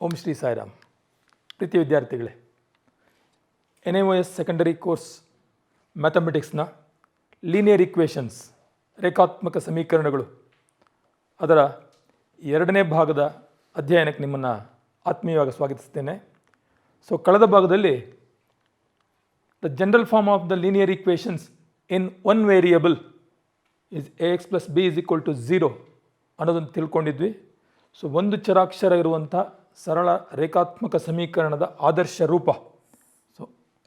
ಓಂ ಶ್ರೀ ಸಾಯಿರಾಮ್. ಪ್ರೀತಿಯ ವಿದ್ಯಾರ್ಥಿಗಳೇ, NIOS secondary course ಮ್ಯಾಥಮೆಟಿಕ್ಸ್ನ ಲೀನಿಯರ್ ಈಕ್ವೇಷನ್ಸ್ ರೇಖಾತ್ಮಕ ಸಮೀಕರಣಗಳು ಅದರ ಎರಡನೇ ಭಾಗದ ಅಧ್ಯಯನಕ್ಕೆ ನಿಮ್ಮನ್ನು ಆತ್ಮೀಯವಾಗಿ ಸ್ವಾಗತಿಸ್ತೇನೆ. ಕಳೆದ ಭಾಗದಲ್ಲಿ the general form of the linear equations in one variable is AX + B = 0 ಅನ್ನೋದನ್ನು ತಿಳ್ಕೊಂಡಿದ್ವಿ. ಒಂದು ಚರಾಕ್ಷರ ಇರುವಂಥ ಸರಳ ರೇಖಾತ್ಮಕ ಸಮೀಕರಣದ ಆದರ್ಶ ರೂಪ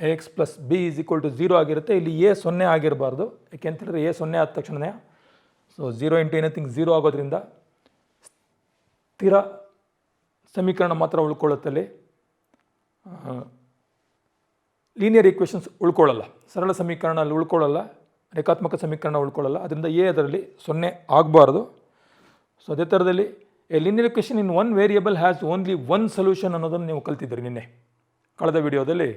AX + B = 0 ಆಗಿರುತ್ತೆ. ಇಲ್ಲಿ A 0 ಆಗಿರಬಾರ್ದು, ಯಾಕೆಂತ ಹೇಳಿದ್ರೆ A 0 ಆದ ತಕ್ಷಣ 0 × ಎನಿಥಿಂಗ್ 0 ಆಗೋದ್ರಿಂದ ಸ್ಥಿರ ಸಮೀಕರಣ ಮಾತ್ರ ಉಳ್ಕೊಳ್ಳುತ್ತಲ್ಲಿ, ಲೀನಿಯರ್ ಈಕ್ವೇಷನ್ಸ್ ಉಳ್ಕೊಳ್ಳಲ್ಲ, ಸರಳ ಸಮೀಕರಣ ಅಲ್ಲಿ ಉಳ್ಕೊಳ್ಳಲ್ಲ, ರೇಖಾತ್ಮಕ ಸಮೀಕರಣ ಉಳ್ಕೊಳ್ಳಲ್ಲ. ಅದರಿಂದ A ಅದರಲ್ಲಿ 0 ಆಗಬಾರ್ದು. ಅದೇ ಥರದಲ್ಲಿ A linear equation in one variable has only one solution ಅನ್ನೋದನ್ನು ನೀವು ಕಲ್ತಿದ್ದೀರಿ ನಿನ್ನೆ ಕಳೆದ ವಿಡಿಯೋದಲ್ಲಿ.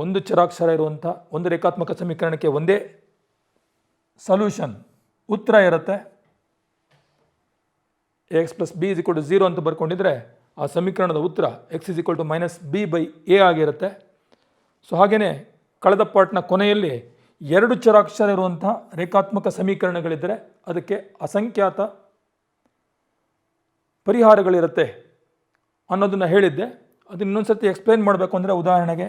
ಒಂದು ಚರಾಕ್ಷರ ಇರುವಂಥ ಒಂದು ರೇಖಾತ್ಮಕ ಸಮೀಕರಣಕ್ಕೆ ಒಂದೇ ಸೊಲ್ಯೂಷನ್ ಉತ್ತರ ಇರುತ್ತೆ. AX + B = 0 ಅಂತ ಬರ್ಕೊಂಡಿದ್ರೆ ಆ ಸಮೀಕರಣದ ಉತ್ತರ X = -B/A ಆಗಿರುತ್ತೆ. ಹಾಗೆಯೇ ಕಳೆದ ಪಾರ್ಟ್ನ ಕೊನೆಯಲ್ಲಿ ಎರಡು ಚರಾಕ್ಷರ ಇರುವಂಥ ರೇಖಾತ್ಮಕ ಸಮೀಕರಣಗಳಿದ್ದರೆ ಅದಕ್ಕೆ ಅಸಂಖ್ಯಾತ ಪರಿಹಾರಗಳಿರುತ್ತೆ ಅನ್ನೋದನ್ನು ಹೇಳಿದ್ದೆ. ಅದನ್ನ ಇನ್ನೊಂದು ಸರ್ತಿ ಎಕ್ಸ್ಪ್ಲೇನ್ ಮಾಡಬೇಕು ಅಂದರೆ, ಉದಾಹರಣೆಗೆ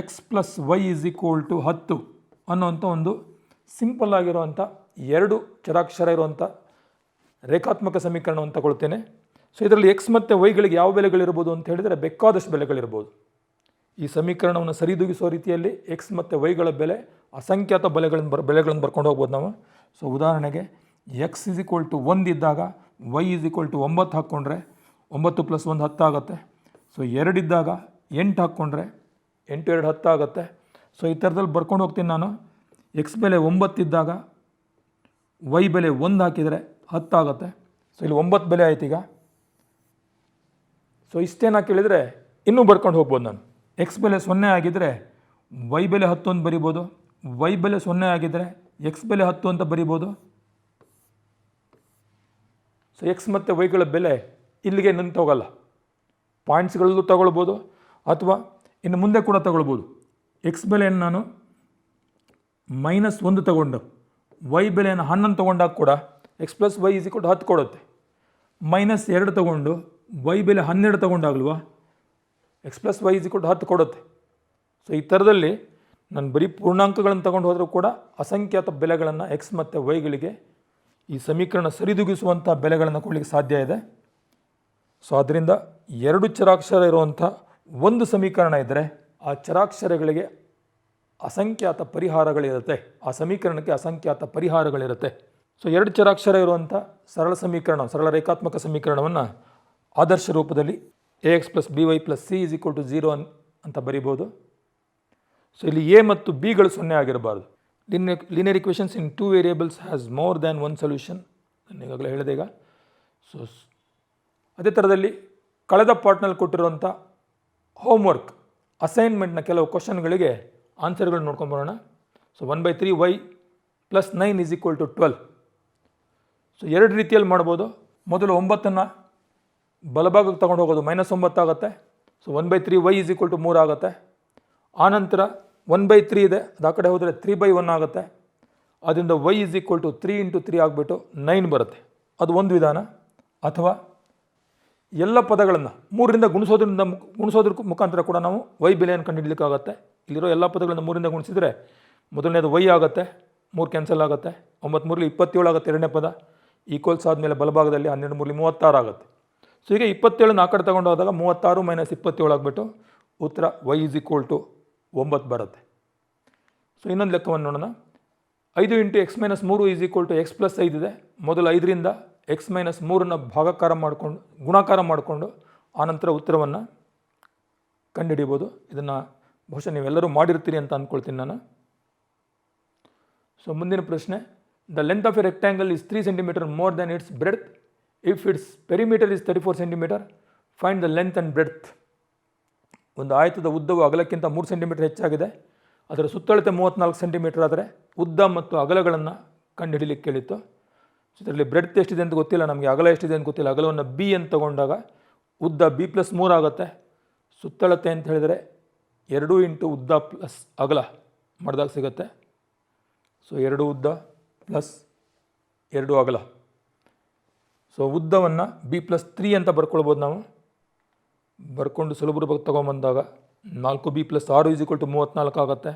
X + Y = 10 ಅನ್ನೋವಂಥ ಒಂದು ಸಿಂಪಲ್ ಆಗಿರುವಂಥ ಎರಡು ಚರಾಕ್ಷರ ಇರುವಂಥ ರೇಖಾತ್ಮಕ ಸಮೀಕರಣವನ್ನು ತಗೊಳ್ತೇನೆ. ಇದರಲ್ಲಿ X ಮತ್ತು Yಗಳಿಗೆ ಯಾವ ಬೆಲೆಗಳಿರ್ಬೋದು ಅಂತ ಹೇಳಿದರೆ ಬೇಕಾದಷ್ಟು ಬೆಲೆಗಳಿರ್ಬೋದು. ಈ ಸಮೀಕರಣವನ್ನು ಸರಿದೂಗಿಸೋ ರೀತಿಯಲ್ಲಿ X ಮತ್ತು Yಗಳ ಬೆಲೆ ಅಸಂಖ್ಯಾತ ಬೆಲೆಗಳನ್ನು ಬರ್ಕೊಂಡು ಹೋಗ್ಬೋದು ನಾವು. ಉದಾಹರಣೆಗೆ X = 1 ಇದ್ದಾಗ Y = 9 ಹಾಕ್ಕೊಂಡ್ರೆ 9 + 1 10 ಆಗುತ್ತೆ. 2 ಇದ್ದಾಗ 8 ಹಾಕ್ಕೊಂಡ್ರೆ 8 × 2 10 ಆಗುತ್ತೆ. ಈ ಥರದಲ್ಲಿ ಬರ್ಕೊಂಡು ಹೋಗ್ತೀನಿ ನಾನು. X ಬೆಲೆ 9 ಇದ್ದಾಗ Y ಬೆಲೆ 1 ಹಾಕಿದರೆ 10 ಆಗುತ್ತೆ. ಇಲ್ಲಿ 9 ಬೆಲೆ ಆಯ್ತು ಈಗ. ಇಷ್ಟೇನಾ ಕೇಳಿದರೆ ಇನ್ನೂ ಬರ್ಕೊಂಡು ಹೋಗ್ಬೋದು ನಾನು. X ಬೆಲೆ 0 ಆಗಿದ್ದರೆ Y ಬೆಲೆ 10 ಅಂತ ಬರಿಬೋದು, Y ಬೆಲೆ 0 ಆಗಿದ್ದರೆ X ಬೆಲೆ 10 ಅಂತ ಬರಿಬೋದು. X ಮತ್ತು Yಗಳ ಬೆಲೆ ಇಲ್ಲಿಗೆ ನಿಂತು ಹೋಗಲ್ಲ, ಪಾಯಿಂಟ್ಸ್ಗಳಲ್ಲೂ ತಗೊಳ್ಬೋದು ಅಥವಾ ಇನ್ನು ಮುಂದೆ ಕೂಡ ತಗೊಳ್ಬೋದು. X ಬೆಲೆಯನ್ನು ನಾನು -1 ತಗೊಂಡು Y ಬೆಲೆಯನ್ನು 11 ತಗೊಂಡಾಗ ಕೂಡ X + Y = 10 ಕೊಡುತ್ತೆ. -2 ತಗೊಂಡು Y ಬೆಲೆ 12 ತಗೊಂಡಾಗಲ್ವಾ X + Y = 10 ಕೊಡುತ್ತೆ. ಈ ಥರದಲ್ಲಿ ನಾನು ಬರೀ ಪೂರ್ಣಾಂಕಗಳನ್ನು ತಗೊಂಡು ಹೋದರೂ ಕೂಡ ಅಸಂಖ್ಯಾತ ಬೆಲೆಗಳನ್ನು X ಮತ್ತು Yಗಳಿಗೆ ಈ ಸಮೀಕರಣ ಸರಿದೂಗಿಸುವಂಥ ಬೆಲೆಗಳನ್ನು ಕೊಡಲಿಕ್ಕೆ ಸಾಧ್ಯ ಇದೆ. ಆದ್ದರಿಂದ ಎರಡು ಚರಾಕ್ಷರ ಇರುವಂಥ ಒಂದು ಸಮೀಕರಣ ಇದ್ದರೆ ಆ ಚರಾಕ್ಷರಗಳಿಗೆ ಅಸಂಖ್ಯಾತ ಪರಿಹಾರಗಳಿರುತ್ತೆ, ಆ ಸಮೀಕರಣಕ್ಕೆ ಅಸಂಖ್ಯಾತ ಪರಿಹಾರಗಳಿರುತ್ತೆ. ಎರಡು ಚರಾಕ್ಷರ ಇರುವಂಥ ಸರಳ ರೇಖಾತ್ಮಕ ಸಮೀಕರಣವನ್ನು ಆದರ್ಶ ರೂಪದಲ್ಲಿ AX + BY + C = 0 ಅಂತ ಬರಿಬೋದು. ಇಲ್ಲಿ A ಮತ್ತು Bಗಳು 0 ಆಗಿರಬಾರ್ದು. Linear equations in 2 variables has more than one solution, ನಾನು ಈಗಾಗಲೇ ಹೇಳಿದೆ ಈಗ. ಅದೇ ಥರದಲ್ಲಿ ಕಳೆದ ಪಾರ್ಟ್ನಲ್ಲಿ ಕೊಟ್ಟಿರುವಂಥ ಹೋಮ್ವರ್ಕ್ ಅಸೈನ್ಮೆಂಟ್ನ ಕೆಲವು ಕ್ವಶನ್ಗಳಿಗೆ ಆನ್ಸರ್ಗಳು ನೋಡ್ಕೊಂಬರೋಣ. 1/3y + 9 = 12. ಎರಡು ರೀತಿಯಲ್ಲಿ ಮಾಡ್ಬೋದು. ಮೊದಲು 9ಅನ್ನು ಬಲಭಾಗಕ್ಕೆ ತಗೊಂಡು ಹೋಗೋದು -9 ಆಗುತ್ತೆ. 1/3y = 3 ಆಗುತ್ತೆ. ಆನಂತರ 1/3 ಇದೆ, ಅದು ಆ ಕಡೆ ಹೋದರೆ 3/1 ಆಗುತ್ತೆ. ಅದರಿಂದ y = 3 × 3 ಆಗಿಬಿಟ್ಟು 9 ಬರುತ್ತೆ. ಅದು ಒಂದು ವಿಧಾನ. ಅಥವಾ ಎಲ್ಲ ಪದಗಳನ್ನು 3ರಿಂದ ಗುಣಿಸೋದ್ರ ಮುಖಾಂತರ ಕೂಡ ನಾವು y ಬೆಲೆಯನ್ನು ಕಂಡುಹಿಡಲಿಕ್ಕಾಗತ್ತೆ. ಇಲ್ಲಿರೋ ಎಲ್ಲ ಪದಗಳನ್ನು 3ರಿಂದ ಗುಣಿಸಿದರೆ ಮೊದಲನೇದು y ಆಗುತ್ತೆ, 3 ಕ್ಯಾನ್ಸಲ್ ಆಗುತ್ತೆ, 9 × 3 = 27 ಆಗುತ್ತೆ. ಎರಡನೇ ಪದ ಈಕ್ವಲ್ಸ್ ಆದಮೇಲೆ ಬಲಭಾಗದಲ್ಲಿ 12 × 3 = 36 ಆಗುತ್ತೆ. ಈಗ 27 ಆ ಕಡೆ ತಗೊಂಡು ಹೋದಾಗ 36 - 27 ಆಗಿಬಿಟ್ಟು ಉತ್ತರ y = 9 ಬರುತ್ತೆ. ಇನ್ನೊಂದು ಲೆಕ್ಕವನ್ನು ನೋಡೋಣ. 5 × x - 3 = x + 5 ಇದೆ. ಮೊದಲು 5ರಿಂದ x - 3ನ ಗುಣಾಕಾರ ಮಾಡಿಕೊಂಡು ಆನಂತರ ಉತ್ತರವನ್ನು ಕಂಡುಹಿಡಿಬೋದು. ಇದನ್ನು ಬಹುಶಃ ನೀವೆಲ್ಲರೂ ಮಾಡಿರ್ತೀರಿ ಅಂತ ಅಂದ್ಕೊಳ್ತೀನಿ ನಾನು. ಮುಂದಿನ ಪ್ರಶ್ನೆ, the length of A rectangle is 3 cm more than its breadth if it's perimeter is 34 cm. Find the length and breadth. ಒಂದು ಆಯತದ ಉದ್ದವು ಅಗಲಕ್ಕಿಂತ 3 cm ಹೆಚ್ಚಾಗಿದೆ, ಅದರ ಸುತ್ತಳತೆ 34 cm ಆದರೆ ಉದ್ದ ಮತ್ತು ಅಗಲಗಳನ್ನು ಕಂಡುಹಿಡಲಿಕ್ಕೆ ಕೇಳಿತ್ತು. ಇದರಲ್ಲಿ ಬ್ರೆಡ್ತ್ ಎಷ್ಟಿದೆ ಅಂತ ಗೊತ್ತಿಲ್ಲ ನಮಗೆ, ಅಗಲ ಎಷ್ಟಿದೆ ಅಂತ ಗೊತ್ತಿಲ್ಲ. ಅಗಲವನ್ನು B ಅಂತ ತಗೊಂಡಾಗ ಉದ್ದ b+3 ಆಗುತ್ತೆ. ಸುತ್ತಳತೆ ಅಂತ ಹೇಳಿದರೆ 2 ಇಂಟು ಉದ್ದ ಪ್ಲಸ್ ಅಗಲ ಮಾಡಿದಾಗ ಸಿಗುತ್ತೆ. ಸೊ 2 ಉದ್ದ ಪ್ಲಸ್ 2 ಅಗಲ. ಸೊ ಉದ್ದವನ್ನು b+3 ಅಂತ ಬರ್ಕೊಳ್ಬೋದು ನಾವು. ಬರ್ಕೊಂಡು ಸುಲಭ ತೊಗೊಂಬಂದಾಗ 4b + 6 = 34 ಆಗುತ್ತೆ.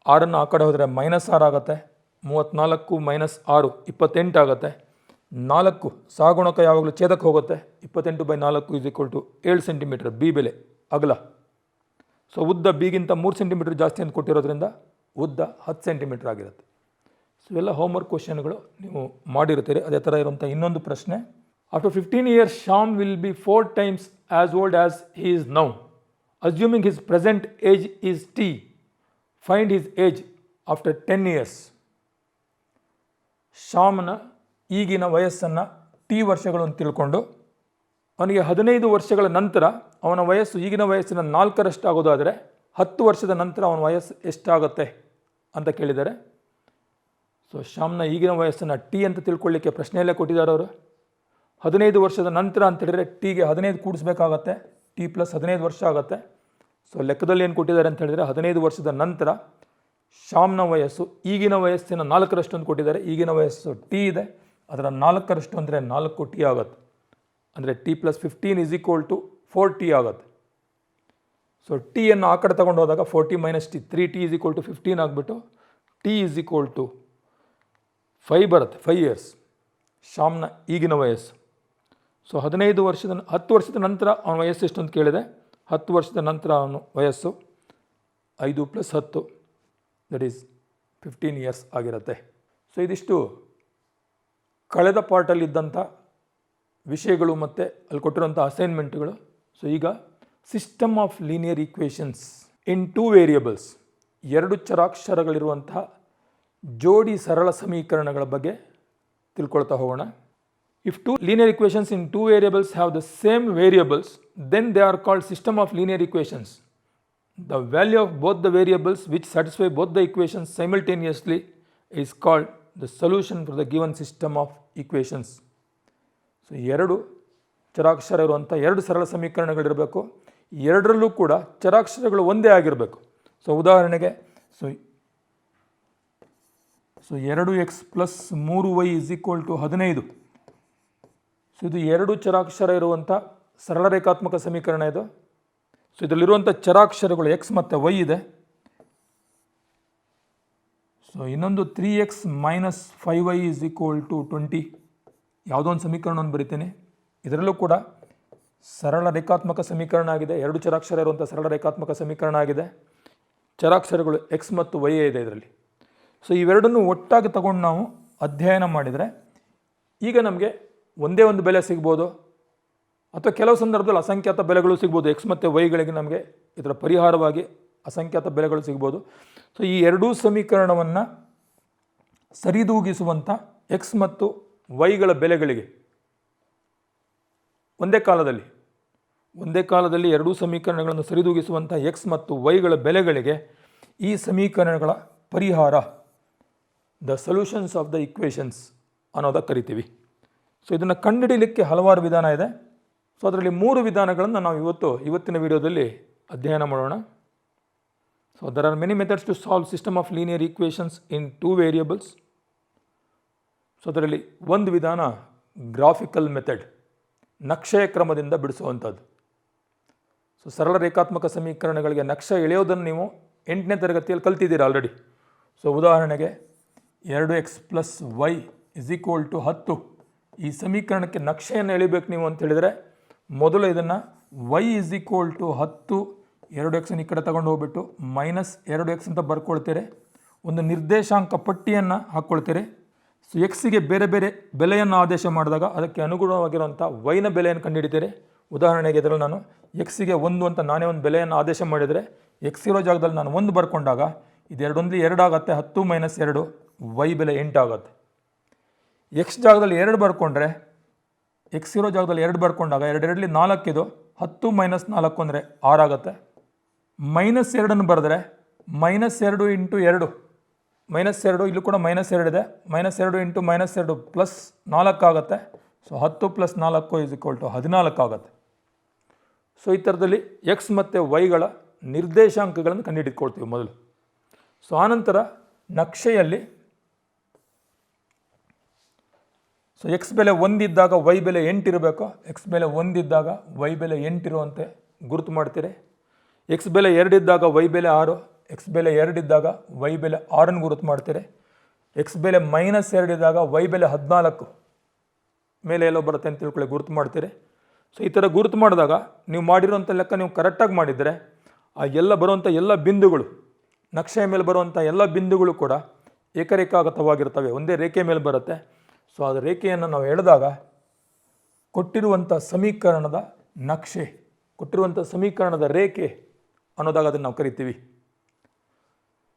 6 ಆ ಕಡೆ ಹೋದರೆ -6 ಆಗುತ್ತೆ. 34 - 6 28 ಆಗುತ್ತೆ. 4 ಸಹಗುಣಕ ಯಾವಾಗಲೂ ಛೇದಕ್ಕೆ ಹೋಗುತ್ತೆ. 28/4 = 7 ಸೆಂಟಿಮೀಟರ್ ಬಿ ಬೆಲೆ ಅಗಲ. ಸೊ ಉದ್ದ ಬಿಗಿಂತ 3 ಸೆಂಟಿಮೀಟರ್ ಜಾಸ್ತಿ ಅಂತ ಕೊಟ್ಟಿರೋದ್ರಿಂದ ಉದ್ದ 10 ಸೆಂಟಿಮೀಟರ್ ಆಗಿರುತ್ತೆ. ಸೊ ಎಲ್ಲ ಹೋಮ್ವರ್ಕ್ ಕ್ವಶನ್ಗಳು ನೀವು ಮಾಡಿರ್ತೀರಿ. ಅದೇ ಥರ ಇರುವಂಥ ಇನ್ನೊಂದು ಪ್ರಶ್ನೆ. After 15 years, Shyam will be 4 times as old as he is now. Assuming his present age is T, find his age after 10 years. ಶ್ಯಾಮ್ನ ಈಗಿನ ವಯಸ್ಸನ್ನು T ವರ್ಷಗಳು ಅಂತ ತಿಳ್ಕೊಂಡು ಅವನಿಗೆ 15 ವರ್ಷಗಳ ನಂತರ ಅವನ ವಯಸ್ಸು ಈಗಿನ ವಯಸ್ಸಿನ 4ರಷ್ಟು ಆಗೋದಾದರೆ 10 ವರ್ಷದ ನಂತರ ಅವನ ವಯಸ್ಸು ಎಷ್ಟಾಗುತ್ತೆ ಅಂತ ಕೇಳಿದ್ದಾರೆ. ಸೊ ಶ್ಯಾಮ್ನ ಈಗಿನ ವಯಸ್ಸನ್ನು T ಅಂತ ತಿಳ್ಕೊಳ್ಳಿಕ್ಕೆ ಪ್ರಶ್ನೆಯಲ್ಲೇ ಕೊಟ್ಟಿದ್ದಾರೆ ಅವರು. 15 ವರ್ಷದ ನಂತರ ಅಂತ ಹೇಳಿದರೆ ಟಿಗೆ 15 ಕೂಡಿಸ್ಬೇಕಾಗತ್ತೆ. T + 15 ವರ್ಷ ಆಗುತ್ತೆ. ಸೊ ಲೆಕ್ಕದಲ್ಲಿ ಏನು ಕೊಟ್ಟಿದ್ದಾರೆ ಅಂತ ಹೇಳಿದರೆ 15 ವರ್ಷದ ನಂತರ ಶ್ಯಾಮ್ನ ವಯಸ್ಸು ಈಗಿನ ವಯಸ್ಸಿನ 4ರಷ್ಟು ಅಂತ ಕೊಟ್ಟಿದ್ದಾರೆ. ಈಗಿನ ವಯಸ್ಸು T ಇದೆ, ಅದರ 4ರಷ್ಟು ಅಂದರೆ 4T ಆಗುತ್ತೆ. ಅಂದರೆ T + 15 = 4T ಆಗುತ್ತೆ. ಸೊ ಟಿಯನ್ನು ಆ ಕಡೆ ತಗೊಂಡು ಹೋದಾಗ 40 - T 3T = 15 ಆಗಿಬಿಟ್ಟು T = 5 ಬರುತ್ತೆ. 5 years ಶ್ಯಾಮ್ನ ಈಗಿನ ವಯಸ್ಸು. ಸೊ 10 ವರ್ಷದ ನಂತರ ಅವನ ವಯಸ್ಸು ಎಷ್ಟು ಅಂತ ಕೇಳಿದೆ. 10 ವರ್ಷದ ನಂತರ ಅವನ ವಯಸ್ಸು 5 + 10 ದಟ್ ಈಸ್ 15 years ಆಗಿರುತ್ತೆ. ಸೊ ಇದಿಷ್ಟು ಕಳೆದ ಪಾರ್ಟಲ್ಲಿದ್ದಂಥ ವಿಷಯಗಳು ಮತ್ತು ಅಲ್ಲಿ ಕೊಟ್ಟಿರುವಂಥ ಅಸೈನ್ಮೆಂಟ್ಗಳು. ಸೊ ಈಗ system of linear equations in 2 variables, 2 ಚರಾಕ್ಷರಗಳಿರುವಂತಹ ಜೋಡಿ ಸರಳ ಸಮೀಕರಣಗಳ ಬಗ್ಗೆ ತಿಳ್ಕೊಳ್ತಾ ಹೋಗೋಣ. If 2 linear equations in 2 variables have the same variables, then they are called system of linear equations. The value of both the variables which satisfy both the equations simultaneously is called the solution for the given system of equations. So 2 ಚರಾಕ್ಷರ ಇರುವಂಥ 2 ಸರಳ ಸಮೀಕರಣಗಳಿರಬೇಕು. ಎರಡರಲ್ಲೂ ಕೂಡ ಚರಾಕ್ಷರಗಳು ಒಂದೇ ಆಗಿರಬೇಕು. So ಉದಾಹರಣೆಗೆ so 2x + 3y = 15. So ಇದು 2 ಚರಾಕ್ಷರ ಇರುವಂಥ ಸರಳ ರೇಖಾತ್ಮಕ ಸಮೀಕರಣ ಇದು. ಸೊ ಇದರಲ್ಲಿರುವಂಥ ಚರಾಕ್ಷರಗಳು x ಮತ್ತು y ಇದೆ. ಸೊ ಇನ್ನೊಂದು 3x - 5y = 20. ಯಾವುದೋ ಒಂದು ಸಮೀಕರಣವನ್ನು ಬರಿತೀನಿ. ಇದರಲ್ಲೂ ಕೂಡ ಸರಳ ರೇಖಾತ್ಮಕ ಸಮೀಕರಣ ಆಗಿದೆ. 2 ಚರಾಕ್ಷರ ಇರುವಂಥ ಸರಳ ರೇಖಾತ್ಮಕ ಸಮೀಕರಣ ಆಗಿದೆ. ಚರಾಕ್ಷರಗಳು x ಮತ್ತು y ಇದೆ ಇದರಲ್ಲಿ. ಸೊ ಇವೆರಡನ್ನು ಒಟ್ಟಾಗಿ ತಗೊಂಡು ನಾವು ಅಧ್ಯಯನ ಮಾಡಿದರೆ ಈಗ ನಮಗೆ ಒಂದೇ ಒಂದು ಬೆಲೆ ಸಿಗ್ಬೋದು, ಅಥವಾ ಕೆಲವು ಸಂದರ್ಭದಲ್ಲಿ ಅಸಂಖ್ಯಾತ ಬೆಲೆಗಳು ಸಿಗ್ಬೋದು. x ಮತ್ತು y ನಮಗೆ ಇದರ ಪರಿಹಾರವಾಗಿ ಅಸಂಖ್ಯಾತ ಬೆಲೆಗಳು ಸಿಗ್ಬೋದು. ಸೊ ಈ 2 ಸಮೀಕರಣವನ್ನು ಸರಿದೂಗಿಸುವಂಥ x ಮತ್ತು y ಬೆಲೆಗಳಿಗೆ ಒಂದೇ ಕಾಲದಲ್ಲಿ 2 ಸಮೀಕರಣಗಳನ್ನು ಸರಿದೂಗಿಸುವಂಥ x ಮತ್ತು y ಬೆಲೆಗಳಿಗೆ ಈ ಸಮೀಕರಣಗಳ ಪರಿಹಾರ, the solutions of the equations ಅನ್ನೋದಕ್ಕೆ ಕರಿತೀವಿ. ಸೊ ಇದನ್ನು ಕಂಡುಹಿಡಿಯಲಿಕ್ಕೆ ಹಲವಾರು ವಿಧಾನ ಇದೆ. ಸೊ ಅದರಲ್ಲಿ 3 ವಿಧಾನಗಳನ್ನು ನಾವು ಇವತ್ತಿನ ವಿಡಿಯೋದಲ್ಲಿ ಅಧ್ಯಯನ ಮಾಡೋಣ. So there are many methods to solve system of linear equations in 2 variables. So ಅದರಲ್ಲಿ ಒಂದು ವಿಧಾನ ಗ್ರಾಫಿಕಲ್ ಮೆಥಡ್, ನಕ್ಷೆಯ ಕ್ರಮದಿಂದ ಬಿಡಿಸುವಂಥದ್ದು. ಸೊ ಸರಳ ರೇಖಾತ್ಮಕ ಸಮೀಕರಣಗಳಿಗೆ ನಕ್ಷೆ ಎಳೆಯೋದನ್ನು ನೀವು 8ನೇ ತರಗತಿಯಲ್ಲಿ ಕಲ್ತಿದ್ದೀರಾ ಆಲ್ರೆಡಿ. ಸೊ ಉದಾಹರಣೆಗೆ 2x + y = 10. ಈ ಸಮೀಕರಣಕ್ಕೆ ನಕ್ಷೆಯನ್ನು ಎಳಿಬೇಕು ನೀವು ಅಂತ ಹೇಳಿದರೆ ಮೊದಲು ಇದನ್ನು y = 10, 2x ಈ ಕಡೆ ತಗೊಂಡು ಹೋಗ್ಬಿಟ್ಟು -2x ಅಂತ ಬರ್ಕೊಳ್ತೀರಿ. ಒಂದು ನಿರ್ದೇಶಾಂಕ ಪಟ್ಟಿಯನ್ನು ಹಾಕ್ಕೊಳ್ತೀರಿ. ಸೊ ಎಕ್ಸಿಗೆ ಬೇರೆ ಬೇರೆ ಬೆಲೆಯನ್ನು ಆದೇಶ ಮಾಡಿದಾಗ ಅದಕ್ಕೆ ಅನುಗುಣವಾಗಿರುವಂಥ ವೈನ ಬೆಲೆಯನ್ನು ಕಂಡುಹಿಡಿತೀರಿ. ಉದಾಹರಣೆಗೆ ಇದರಲ್ಲಿ ನಾನು ಎಕ್ಸಿಗೆ 1 ಅಂತ ನಾನೇ ಒಂದು ಬೆಲೆಯನ್ನು ಆದೇಶ ಮಾಡಿದರೆ ಎಕ್ಸ್ ಇರೋ ಜಾಗದಲ್ಲಿ ನಾನು 1 ಬರ್ಕೊಂಡಾಗ ಇದು 2 × 2 ಆಗುತ್ತೆ. 10 - 2 ವೈ ಬೆಲೆ 8 ಆಗುತ್ತೆ. ಎಕ್ಸ್ ಜಾಗದಲ್ಲಿ 2 ಬರ್ಕೊಂಡ್ರೆ ಎಕ್ಸ್ ಇರೋ ಜಾಗದಲ್ಲಿ 2 ಬರ್ಕೊಂಡಾಗ 2 × 2 4 ಇದು 10 - 4 ಅಂದರೆ 6 ಆಗುತ್ತೆ. -2 ಬರೆದ್ರೆ -2 × 2 -2 ಇಲ್ಲೂ ಕೂಡ -2 ಇದೆ. -2 × -2 +4 ಆಗುತ್ತೆ. ಸೊ 10 + 4 = 14 ಆಗುತ್ತೆ. ಸೊ ಈ ಥರದಲ್ಲಿ ಎಕ್ಸ್ ಮತ್ತು ವೈಗಳ ನಿರ್ದೇಶಾಂಕಗಳನ್ನು ಕಂಡುಹಿಡಿದುಕೊಳ್ತೀವಿ ಮೊದಲು. ಸೊ ಆನಂತರ ನಕ್ಷೆಯಲ್ಲಿ ಸೊ ಎಕ್ಸ್ ಬೆಲೆ 1 ಇದ್ದಾಗ ವೈ ಬೆಲೆ 8 ಇರಬೇಕು. ಎಕ್ಸ್ ಬೆಲೆ 1 ಇದ್ದಾಗ ವೈ ಬೆಲೆ 8 ಇರುವಂತೆ ಗುರುತು ಮಾಡ್ತೀರಿ. ಎಕ್ಸ್ ಬೆಲೆ 2 ಇದ್ದಾಗ ವೈ ಬೆಲೆ 6, ಎಕ್ಸ್ ಬೆಲೆ 2 ಇದ್ದಾಗ ವೈ ಬೆಲೆ 6 ಗುರುತು ಮಾಡ್ತೀರಿ. ಎಕ್ಸ್ ಬೆಲೆ -2 ಇದ್ದಾಗ ವೈ ಬೆಲೆ 14 ಮೇಲೆ ಎಲ್ಲೋ ಬರುತ್ತೆ ಅಂತ ತಿಳ್ಕೊಳ್ಳಿ ಗುರುತು ಮಾಡ್ತೀರಿ. ಸೊ ಈ ಥರ ಗುರುತು ಮಾಡಿದಾಗ ನೀವು ಮಾಡಿರೋಂಥ ಲೆಕ್ಕ ನೀವು ಕರೆಕ್ಟಾಗಿ ಮಾಡಿದರೆ ಆ ಎಲ್ಲ ಬರುವಂಥ ಎಲ್ಲ ಬಿಂದುಗಳು, ನಕ್ಷೆಯ ಮೇಲೆ ಬರುವಂಥ ಎಲ್ಲ ಬಿಂದುಗಳು ಕೂಡ ಏಕರೇಖಾಗತವಾಗಿರ್ತವೆ, ಒಂದೇ ರೇಖೆ ಮೇಲೆ ಬರುತ್ತೆ. ಸೊ ಅದು ರೇಖೆಯನ್ನು ನಾವು ಎಳೆದಾಗ ಕೊಟ್ಟಿರುವಂಥ ಸಮೀಕರಣದ ನಕ್ಷೆ, ಕೊಟ್ಟಿರುವಂಥ ಸಮೀಕರಣದ ರೇಖೆ ಅನ್ನೋದಾಗ ಅದನ್ನು ನಾವು ಕರಿತೀವಿ.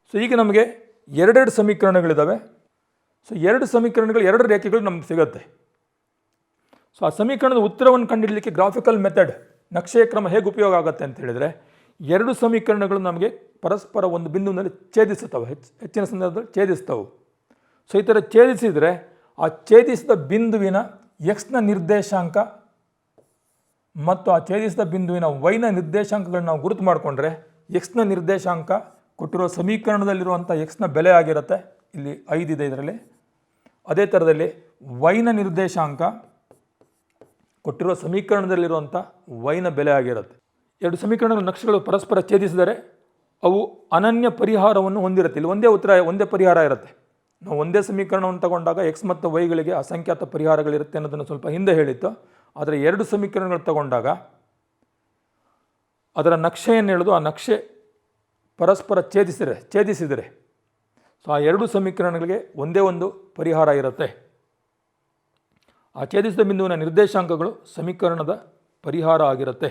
ಸೊ ಈಗ ನಮಗೆ ಎರಡೆರಡು ಸಮೀಕರಣಗಳಿದ್ದಾವೆ. ಸೊ ಎರಡು ಸಮೀಕರಣಗಳು, ಎರಡು ರೇಖೆಗಳು ನಮ್ಗೆ ಸಿಗುತ್ತೆ. ಸೊ ಆ ಸಮೀಕರಣದ ಉತ್ತರವನ್ನು ಕಂಡುಹಿಡಲಿಕ್ಕೆ ಗ್ರಾಫಿಕಲ್ ಮೆಥಡ್, ನಕ್ಷೆಯ ಕ್ರಮ ಹೇಗೆ ಉಪಯೋಗ ಆಗುತ್ತೆ ಅಂತ ಹೇಳಿದರೆ, ಎರಡು ಸಮೀಕರಣಗಳು ನಮಗೆ ಪರಸ್ಪರ ಒಂದು ಬಿಂದುವಿನಲ್ಲಿ ಛೇದಿಸುತ್ತವೆ, ಹೆಚ್ಚಿನ ಸಂದರ್ಭದಲ್ಲಿ ಛೇದಿಸ್ತವೆ. ಸೊ ಈ ಥರ ಛೇದಿಸಿದರೆ ಆ ಛೇದಿಸಿದ ಬಿಂದುವಿನ ಎಕ್ಸ್ನ ನಿರ್ದೇಶಾಂಕ ಮತ್ತು ಆ ಛೇದಿಸಿದ ಬಿಂದುವಿನ ವೈನ ನಿರ್ದೇಶಾಂಕಗಳನ್ನ ನಾವು ಗುರುತು ಮಾಡಿಕೊಂಡ್ರೆ ಎಕ್ಸ್ನ ನಿರ್ದೇಶಾಂಕ ಕೊಟ್ಟಿರೋ ಸಮೀಕರಣದಲ್ಲಿರುವಂಥ ಎಕ್ಸ್ನ ಬೆಲೆ ಆಗಿರುತ್ತೆ, ಇಲ್ಲಿ 5 ಇದೆ ಇದರಲ್ಲಿ. ಅದೇ ಥರದಲ್ಲಿ ವೈನ ನಿರ್ದೇಶಾಂಕ ಕೊಟ್ಟಿರುವ ಸಮೀಕರಣದಲ್ಲಿರುವಂಥ ವೈನ ಬೆಲೆ ಆಗಿರುತ್ತೆ. ಎರಡು ಸಮೀಕರಣಗಳ ನಕ್ಷೆಗಳು ಪರಸ್ಪರ ಛೇದಿಸಿದರೆ ಅವು ಅನನ್ಯ ಪರಿಹಾರವನ್ನು ಹೊಂದಿರುತ್ತೆ. ಇಲ್ಲಿ ಒಂದೇ ಉತ್ತರ, ಒಂದೇ ಪರಿಹಾರ ಇರುತ್ತೆ. ನಾವು ಒಂದೇ ಸಮೀಕರಣವನ್ನು ತಗೊಂಡಾಗ ಎಕ್ಸ್ ಮತ್ತು ವೈಗಳಿಗೆ ಅಸಂಖ್ಯಾತ ಪರಿಹಾರಗಳಿರುತ್ತೆ ಅನ್ನೋದನ್ನು ಸ್ವಲ್ಪ ಹಿಂದೆ ಹೇಳಿತ್ತು. ಆದರೆ ಎರಡು ಸಮೀಕರಣಗಳು ತಗೊಂಡಾಗ ಅದರ ನಕ್ಷೆಯನ್ನು ಎಳೆದು ಆ ನಕ್ಷೆ ಪರಸ್ಪರ ಛೇದಿಸಿದರೆ ಸೊ ಆ ಎರಡು ಸಮೀಕರಣಗಳಿಗೆ ಒಂದೇ ಒಂದು ಪರಿಹಾರ ಇರುತ್ತೆ. ಆ ಛೇದಿಸಿದ ಬಿಂದುವಿನ ನಿರ್ದೇಶಾಂಕಗಳು ಸಮೀಕರಣದ ಪರಿಹಾರ ಆಗಿರುತ್ತೆ.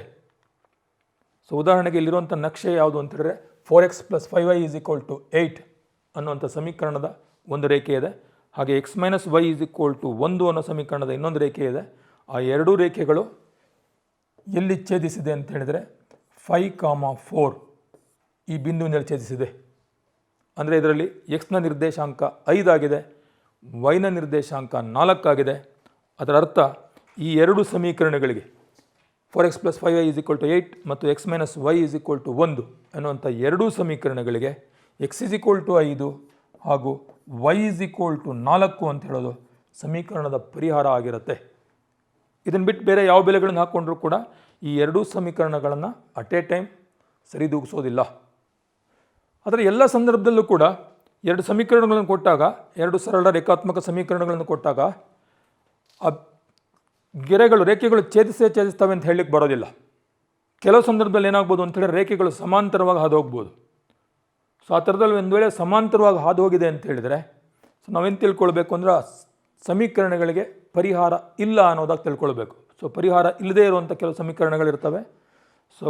ಸೊ ಉದಾಹರಣೆಗೆ ಇಲ್ಲಿರುವಂಥ ನಕ್ಷೆ ಯಾವುದು ಅಂತ ಹೇಳಿದ್ರೆ 4x + 5y = 8 ಅನ್ನುವಂಥ ಸಮೀಕರಣದ ಒಂದು ರೇಖೆ ಇದೆ. ಹಾಗೆ x - y = 1 ಅನ್ನೋ ಸಮೀಕರಣದ ಇನ್ನೊಂದು ರೇಖೆ ಇದೆ. ಆ ಎರಡೂ ರೇಖೆಗಳು ಎಲ್ಲಿ ಛೇದಿಸಿದೆ ಅಂತ ಹೇಳಿದರೆ 5, 4 ಈ ಬಿಂದುವಿನಲ್ಲಿ ಛೇದಿಸಿದೆ. ಅಂದರೆ ಇದರಲ್ಲಿ ಎಕ್ಸ್ನ ನಿರ್ದೇಶಾಂಕ 5 ಆಗಿದೆ, ವೈನ ನಿರ್ದೇಶಾಂಕ 4 ಆಗಿದೆ. ಅದರ ಅರ್ಥ ಈ ಎರಡು ಸಮೀಕರಣಗಳಿಗೆ 4x + 5y = 8 ಮತ್ತು x - y = 1 ಅನ್ನುವಂಥ ಎರಡೂ ಸಮೀಕರಣಗಳಿಗೆ x = 5 ಹಾಗೂ y = 4 ಅಂತ ಹೇಳೋದು ಸಮೀಕರಣದ ಪರಿಹಾರ ಆಗಿರುತ್ತೆ. ಇದನ್ನು ಬಿಟ್ಟು ಬೇರೆ ಯಾವ ಬೆಲೆಗಳನ್ನು ಹಾಕ್ಕೊಂಡ್ರೂ ಕೂಡ ಈ ಎರಡೂ ಸಮೀಕರಣಗಳನ್ನು ಅಟ್ ಎ ಟೈಮ್ ಸರಿದೂಗಿಸೋದಿಲ್ಲ. ಆದರೆ ಎಲ್ಲ ಸಂದರ್ಭದಲ್ಲೂ ಕೂಡ ಎರಡು ಸಮೀಕರಣಗಳನ್ನು ಕೊಟ್ಟಾಗ, ಎರಡು ಸರಳ ರೇಖಾತ್ಮಕ ಸಮೀಕರಣಗಳನ್ನು ಕೊಟ್ಟಾಗ ಆ ಗೆರೆಗಳು, ರೇಖೆಗಳು ಛೇದಿಸ್ತವೆ ಅಂತ ಹೇಳಲಿಕ್ಕೆ ಬರೋದಿಲ್ಲ. ಕೆಲವು ಸಂದರ್ಭದಲ್ಲಿ ಏನಾಗ್ಬೋದು ಅಂತ ಹೇಳಿದ್ರೆ ರೇಖೆಗಳು ಸಮಾಂತರವಾಗಿ ಹಾದು ಹೋಗ್ಬೋದು. ಸೊ ಆ ಥರದಲ್ಲಿ ಒಂದು ವೇಳೆ ಸಮಾಂತರವಾಗಿ ಹಾದು ಹೋಗಿದೆ ಅಂತ ಹೇಳಿದರೆ ಸೊ ನಾವೇನು ತಿಳ್ಕೊಳ್ಬೇಕು ಅಂದರೆ ಸಮೀಕರಣಗಳಿಗೆ ಪರಿಹಾರ ಇಲ್ಲ ಅನ್ನೋದಾಗಿ ತಿಳ್ಕೊಳ್ಬೇಕು. ಸೊ ಪರಿಹಾರ ಇಲ್ಲದೇ ಇರುವಂಥ ಕೆಲವು ಸಮೀಕರಣಗಳಿರ್ತವೆ. ಸೊ